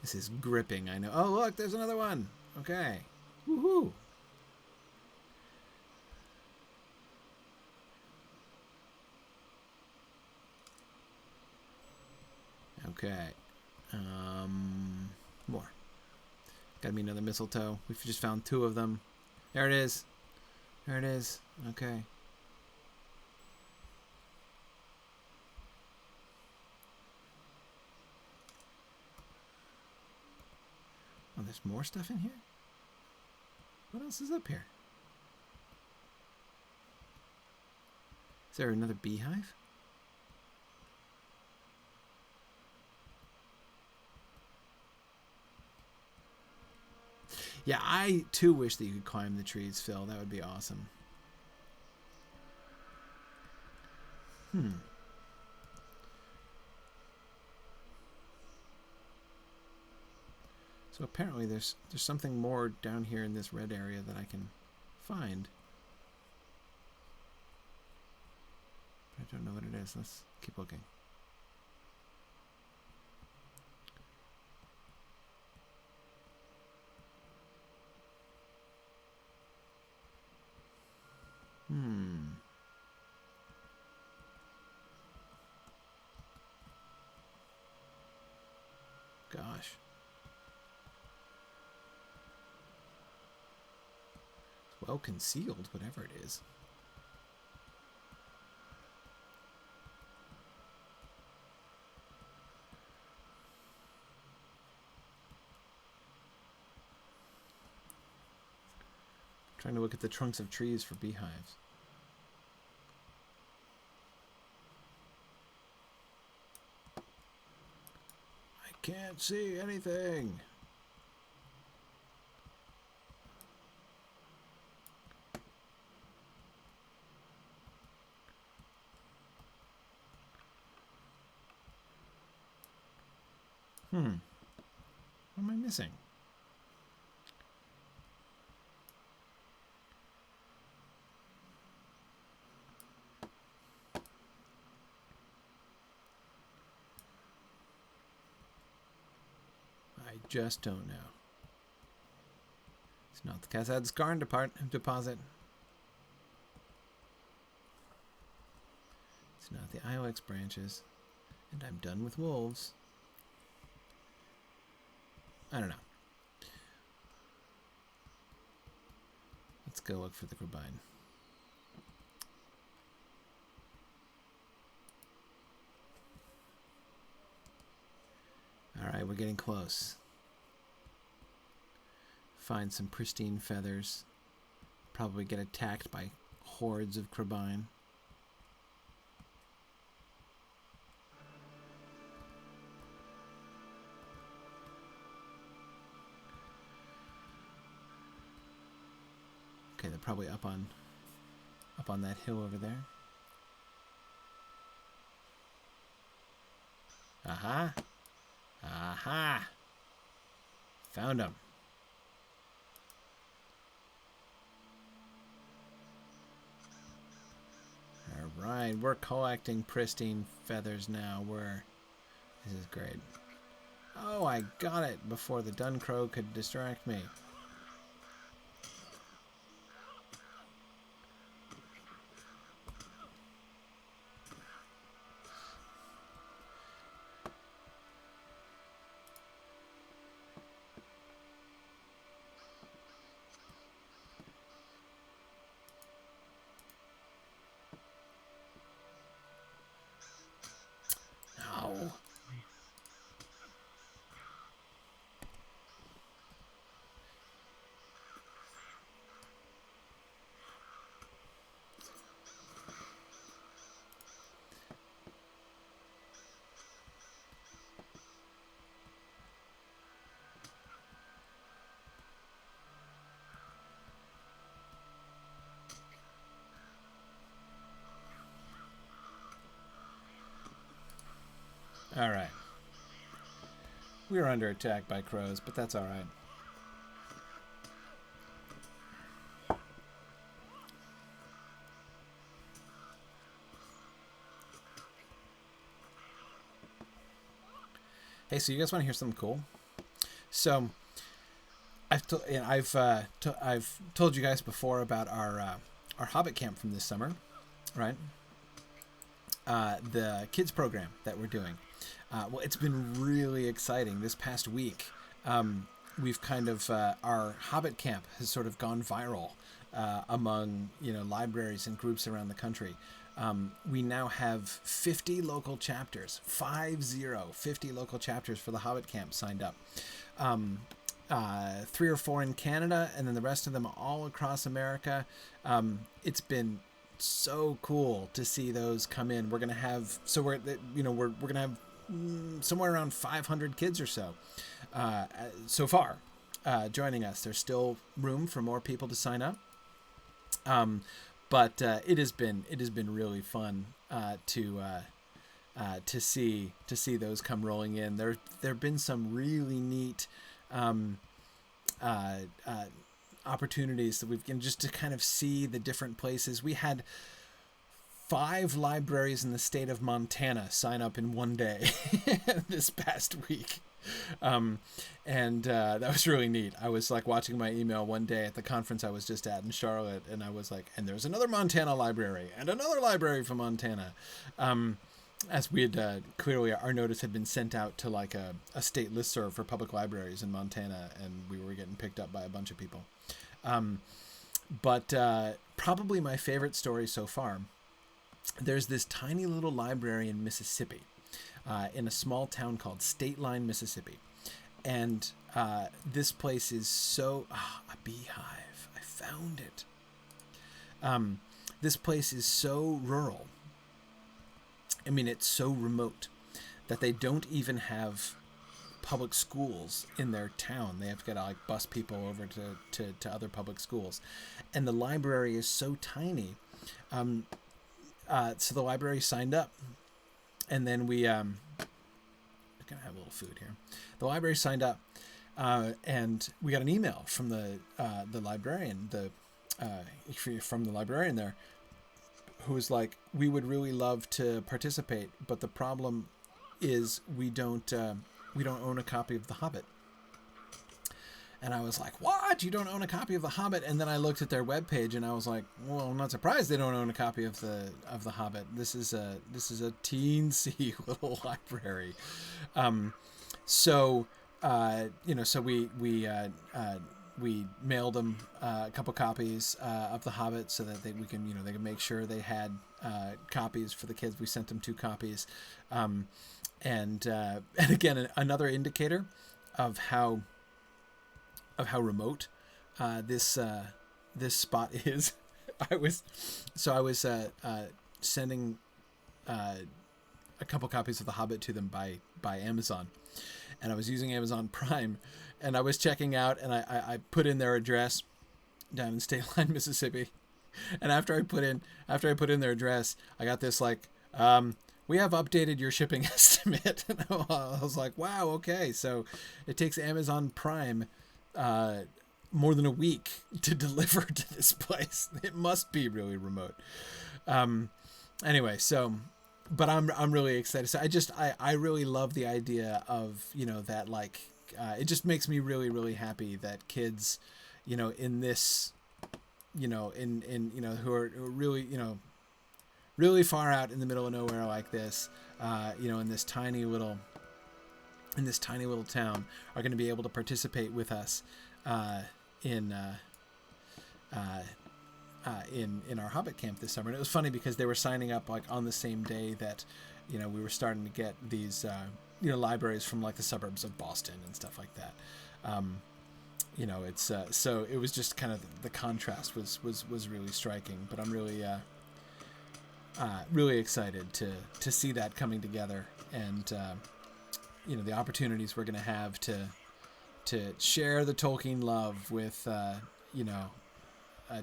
This is gripping, I know. Oh, look, there's another one. Okay. Woohoo. Okay. More. Gotta be another mistletoe. We've just found 2 of them. There it is. There it is. Okay. Oh, there's more stuff in here? What else is up here? Is there another beehive? Yeah, I too wish that you could climb the trees, Phil. That would be awesome. So apparently there's something more down here in this red area that I can find. I don't know what it is. Let's keep looking. Gosh. It's well concealed, whatever it is. Trying to look at the trunks of trees for beehives. I can't see anything. What am I missing? I just don't know. It's not the Cascade Scarn deposit. It's not the Ilex branches. And I'm done with wolves. I don't know. Let's go look for the Crabine. Alright, we're getting close. Find some pristine feathers. Probably get attacked by hordes of Crabine. Okay, they're probably up on that hill over there. Aha! Aha! Found them. Alright, we're collecting pristine feathers now. This is great. Oh, I got it before the dun crow could distract me. Alright. We are under attack by crows, but that's alright. Hey, so you guys want to hear something cool? So, I've told you guys before about our Hobbit camp from this summer, right? The kids program that we're doing. Well, it's been really exciting. This past week, we've kind of our Hobbit camp has sort of gone viral among libraries and groups around the country. We now have 50 local chapters, 50 local chapters for the Hobbit camp signed up. 3 or 4 in Canada, and then the rest of them all across America. It's been so cool to see those come in. We're gonna have we're gonna have somewhere around 500 kids or so so far joining us. There's still room for more people to sign up, but it has been really fun to see those come rolling in. There've been some really neat opportunities that we've just to kind of see the different places. We had 5 libraries in the state of Montana sign up in one day this past week. And that was really neat. I was like watching my email one day at the conference I was just at in Charlotte, and I was like, and there's another Montana library and another library from Montana. As we had clearly our notice had been sent out to like a state listserv for public libraries in Montana, and we were getting picked up by a bunch of people. But probably my favorite story so far, there's this tiny little library in Mississippi, in a small town called State Line, Mississippi. And this place is so... a beehive. I found it. This place is so rural. I mean, it's so remote that they don't even have public schools in their town. They have to like bus people over to other public schools. And the library is so tiny. So the library signed up. And then we... I'm going to have a little food here. The library signed up. And we got an email from the librarian, from the librarian there, who was like, we would really love to participate, but the problem is we don't own a copy of The Hobbit. And I was like, what? You don't own a copy of The Hobbit? And then I looked at their webpage and I was like, well, I'm not surprised they don't own a copy of The Hobbit. This is a teensy little library. So we mailed them a couple copies of The Hobbit so that they can make sure they had copies for the kids. We sent them 2 copies. And again, another indicator of how remote this spot is. I was sending a couple copies of The Hobbit to them by Amazon, and I was using Amazon Prime, and I was checking out, and I put in their address down in State Line, Mississippi, and after I put in their address, I got this like, we have updated your shipping estimate. And I was like, wow, okay, so it takes Amazon Prime more than a week to deliver to this place. It must be really remote. Anyway, so, but I'm really excited. So I really love the idea of, that, like, it just makes me really, really happy that kids, in this, who are really, really far out in the middle of nowhere like this, in this tiny little town, are going to be able to participate with us in our Hobbit camp this summer. And it was funny because they were signing up like on the same day that we were starting to get these libraries from like the suburbs of Boston and stuff like that. It's so it was just kind of the contrast was really striking. But I'm really really excited to see that coming together, and the opportunities we're going to have to share the Tolkien love with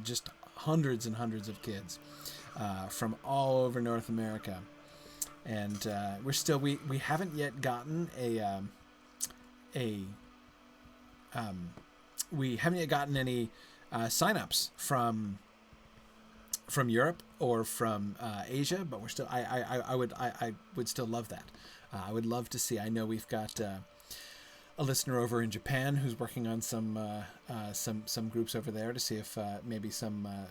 just hundreds and hundreds of kids from all over North America. And we haven't yet gotten we haven't yet gotten any signups from Europe or from Asia, but we're still I would still love that. I would love to see. I know we've got a listener over in Japan who's working on some groups over there to see if maybe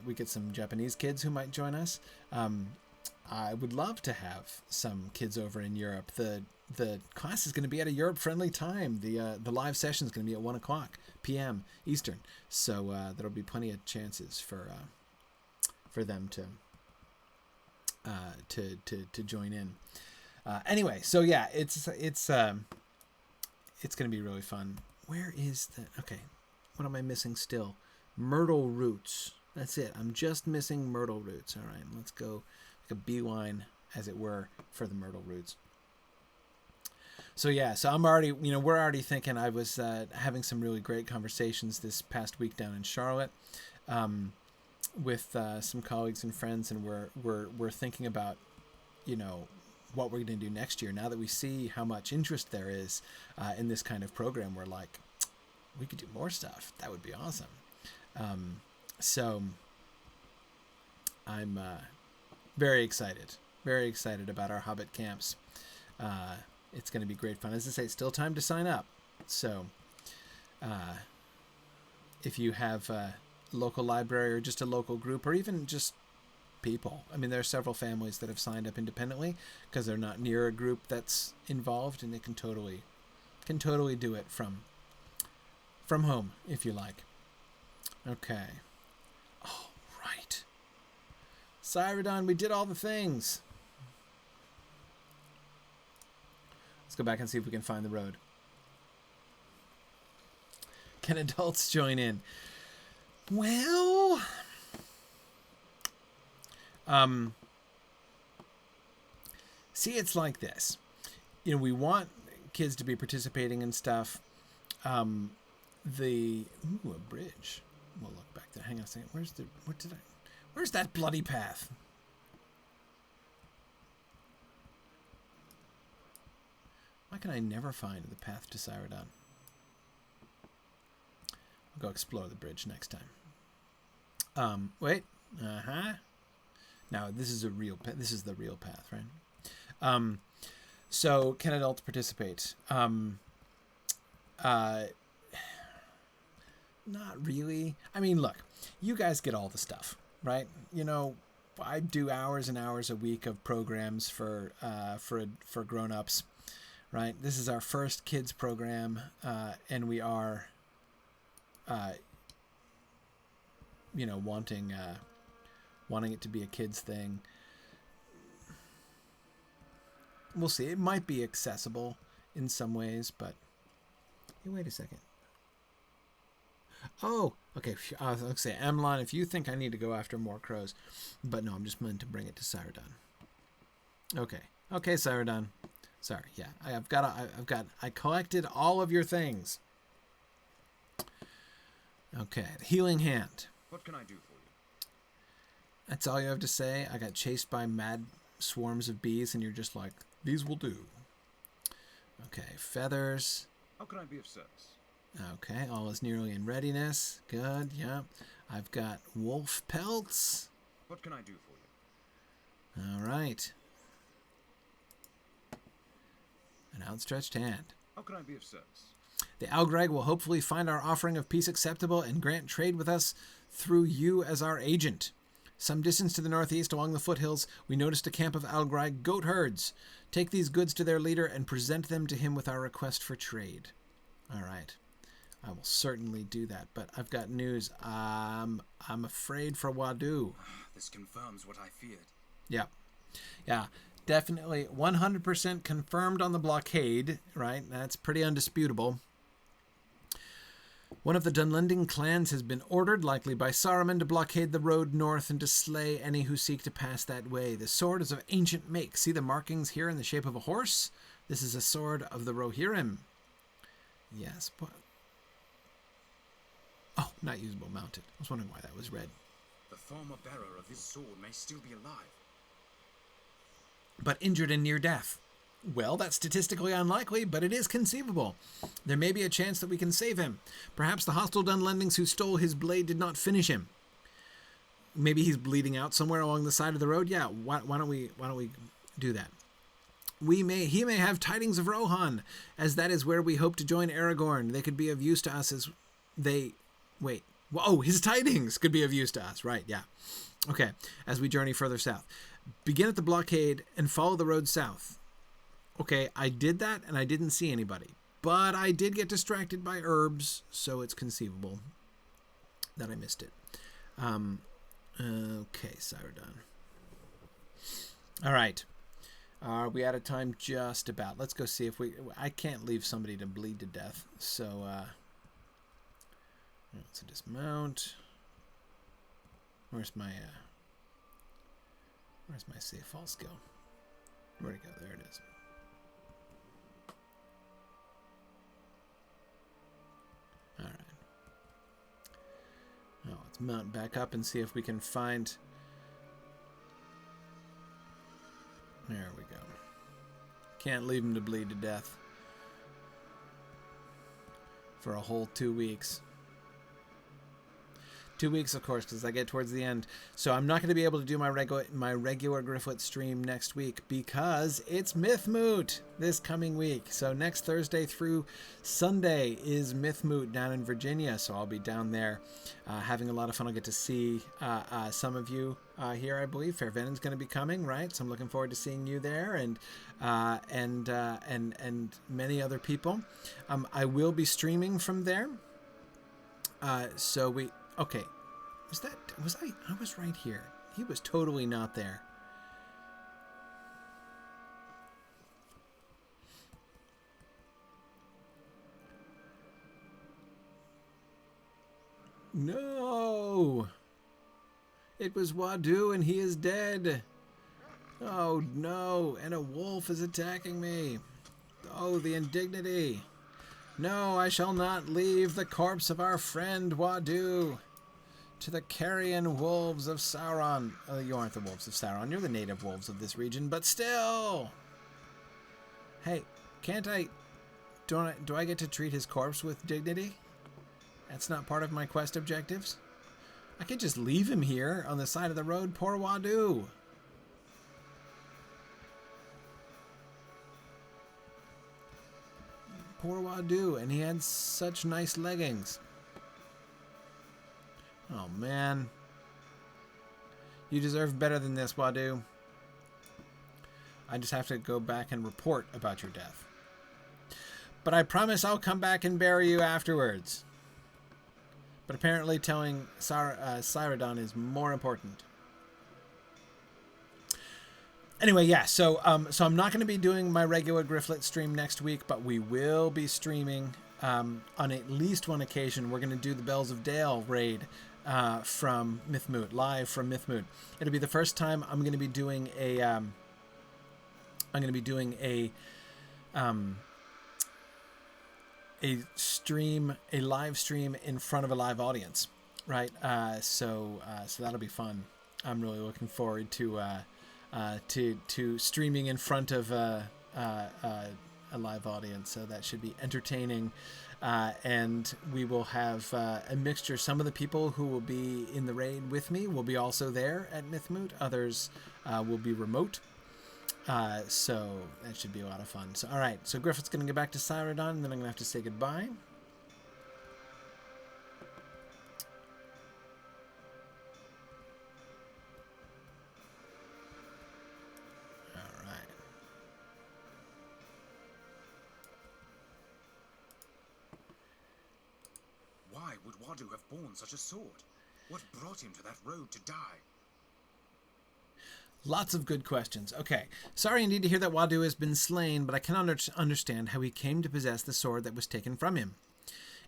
we get some Japanese kids who might join us. I would love to have some kids over in Europe. The class is going to be at a Europe friendly time. The live session is going to be at 1:00 p.m. Eastern, so there'll be plenty of chances for them to join in. Anyway, so yeah, it's going to be really fun. Where is okay, what am I missing still? Myrtle roots. That's it. I'm just missing myrtle roots. All right, let's go like a beeline, as it were, for the myrtle roots. So yeah, so I'm already, we're already thinking. I was having some really great conversations this past week down in Charlotte with some colleagues and friends, and we're thinking about, what we're going to do next year. Now that we see how much interest there is in this kind of program, we're like, we could do more stuff. That would be awesome. So I'm very excited about our Hobbit camps. It's going to be great fun. As I say, it's still time to sign up. So if you have a local library or just a local group, or even just people. I mean, there are several families that have signed up independently because they're not near a group that's involved, and they can totally do it from home if you like. Okay. Oh, right. Saeradan, we did all the things. Let's go back and see if we can find the road. Can adults join in? Well, see, it's like this. We want kids to be participating in stuff. A bridge. We'll look back there. Hang on a second. Where's that bloody path? Why can I never find the path to Saeradan? I'll go explore the bridge next time. Wait. Now this is the real path, right? So can adults participate? Not really. I mean, look, you guys get all the stuff, right? You know, I do hours and hours a week of programs for grown-ups, right? This is our first kids program, and we are, you know, wanting it to be a kids thing. We'll see. It might be accessible in some ways, but hey, wait a second. Oh, okay. I was going to say, Amlon, if you think I need to go after more crows, but no, I'm just meant to bring it to Saeradan. Okay, Saeradan. Sorry, yeah, I collected all of your things. Okay, the healing hand. What can I do for you? That's all you have to say? I got chased by mad swarms of bees, and you're just like, these will do. Okay, feathers. How can I be of service? Okay, all is nearly in readiness. Good, yeah. I've got wolf pelts. What can I do for you? All right. An outstretched hand. How can I be of service? The Algreg will hopefully find our offering of peace acceptable and grant trade with us through you as our agent. Some distance to the northeast along the foothills, we noticed a camp of Algreg goat herds. Take these goods to their leader and present them to him with our request for trade. All right. I will certainly do that, but I've got news. I'm afraid for Wadu. This confirms what I feared. Yeah, definitely 100% confirmed on the blockade, right? That's pretty undisputable. One of the Dunlanding clans has been ordered, likely by Saruman, to blockade the road north and to slay any who seek to pass that way. The sword is of ancient make. See the markings here in the shape of a horse? This is a sword of the Rohirrim. Yes, but... Oh, not usable, mounted. I was wondering why that was red. The former bearer of this sword may still be alive. But injured and near death. Well, that's statistically unlikely, but it is conceivable. There may be a chance that we can save him. Perhaps the hostile Dunlandings who stole his blade did not finish him. Maybe he's bleeding out somewhere along the side of the road. Yeah, why don't we do that? He may have tidings of Rohan, as that is where we hope to join Aragorn. They could be of use to us as they... Wait. Oh, his tidings could be of use to us. Right, yeah. Okay, as we journey further south. Begin at the blockade and follow the road south. Okay, I did that and I didn't see anybody. But I did get distracted by herbs, so it's conceivable that I missed it. Okay, Saeradan. All right. Are we out of time? Just about. Let's go see if we... I can't leave somebody to bleed to death, so... Let's dismount. Where's my safe fall skill? Where'd it go? There it is. All right. Now let's mount back up and see if we can find... There we go. Can't leave him to bleed to death for a whole 2 weeks. 2 weeks, of course, because I get towards the end. So I'm not going to be able to do my regular Gryfflet stream next week because it's Mythmoot this coming week. So next Thursday through Sunday is Mythmoot down in Virginia. So I'll be down there having a lot of fun. I'll get to see some of you here, I believe. Fairvenen's going to be coming, right? So I'm looking forward to seeing you there and many other people. I will be streaming from there. Okay, I was right here. He was totally not there. No! It was Wadu and he is dead. Oh no, and a wolf is attacking me. Oh, the indignity. No, I shall not leave the corpse of our friend Wadu to the carrion wolves of Sauron. Oh, you aren't the wolves of Sauron. You're the native wolves of this region, but still. Hey, can't I... Do I get to treat his corpse with dignity? That's not part of my quest objectives. I could just leave him here on the side of the road. Poor Wadu. Poor Wadu, and he had such nice leggings. Oh, man. You deserve better than this, Wadu. I just have to go back and report about your death. But I promise I'll come back and bury you afterwards. But apparently telling Saeradan is more important. Anyway, yeah, so I'm not going to be doing my regular Gryfflet stream next week, but we will be streaming on at least one occasion. We're going to do the Bells of Dale raid from Mythmoot, live from Mythmoot. It'll be the first time I'm going to be doing a live stream in front of a live audience, right? So that'll be fun. I'm really looking forward to streaming in front of a live audience. So that should be entertaining. And we will have a mixture. Some of the people who will be in the raid with me will be also there at Mythmoot. Others will be remote. So that should be a lot of fun. So, all right. So Gryfflet's going to go back to Saeradan, and then I'm going to have to say goodbye. All right. Why would Wadu have borne such a sword? What brought him to that road to die? Lots of good questions. Okay. Sorry indeed to hear that Wadu has been slain, but I cannot understand how he came to possess the sword that was taken from him.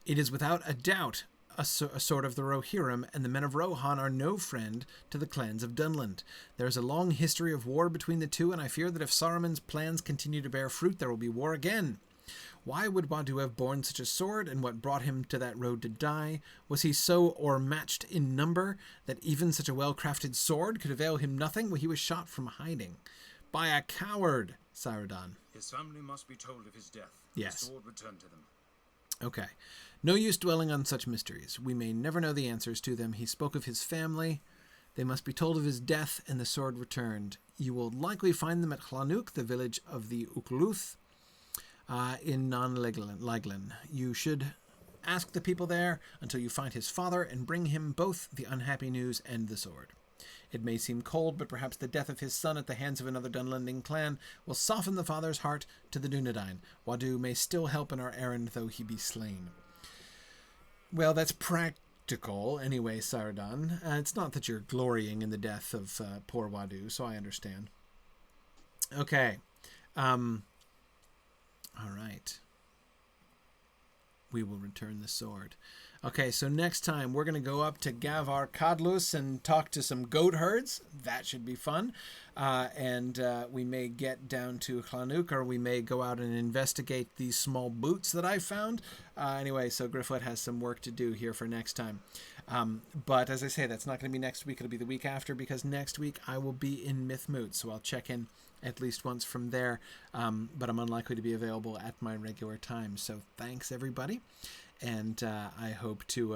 It is without a doubt a sword of the Rohirrim, and the men of Rohan are no friend to the clans of Dunland. There is a long history of war between the two, and I fear that if Saruman's plans continue to bear fruit, there will be war again. Why would Wadu have borne such a sword, and what brought him to that road to die? Was he so o'ermatched in number that even such a well-crafted sword could avail him nothing when he was shot from hiding? By a coward, Saeradan. His family must be told of his death. Yes. The sword returned to them. Okay. No use dwelling on such mysteries. We may never know the answers to them. He spoke of his family. They must be told of his death and the sword returned. You will likely find them at Hlanook, the village of the Ukluth, in non-Leglin. You should ask the people there until you find his father and bring him both the unhappy news and the sword. It may seem cold, but perhaps the death of his son at the hands of another Dunlanding clan will soften the father's heart to the Dunedain. Wadu may still help in our errand, though he be slain. Well, that's practical anyway, Saeradan. It's not that you're glorying in the death of poor Wadu, so I understand. Okay. All right. We will return the sword. Okay, so next time we're going to go up to Gavar Kadlus and talk to some goat herds. That should be fun. And we may get down to Hlanook, or we may go out and investigate these small boots that I found. Anyway, so Gryfflet has some work to do here for next time. But as I say, that's not going to be next week. It'll be the week after, because next week I will be in Mythmoot. So I'll check in at least once from there. But I'm unlikely to be available at my regular time. So thanks, everybody. And I hope to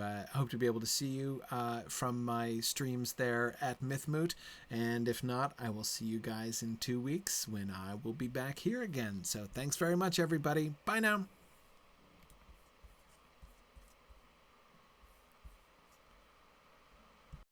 be able to see you from my streams there at Mythmoot. And if not, I will see you guys in 2 weeks when I will be back here again. So thanks very much, everybody. Bye now.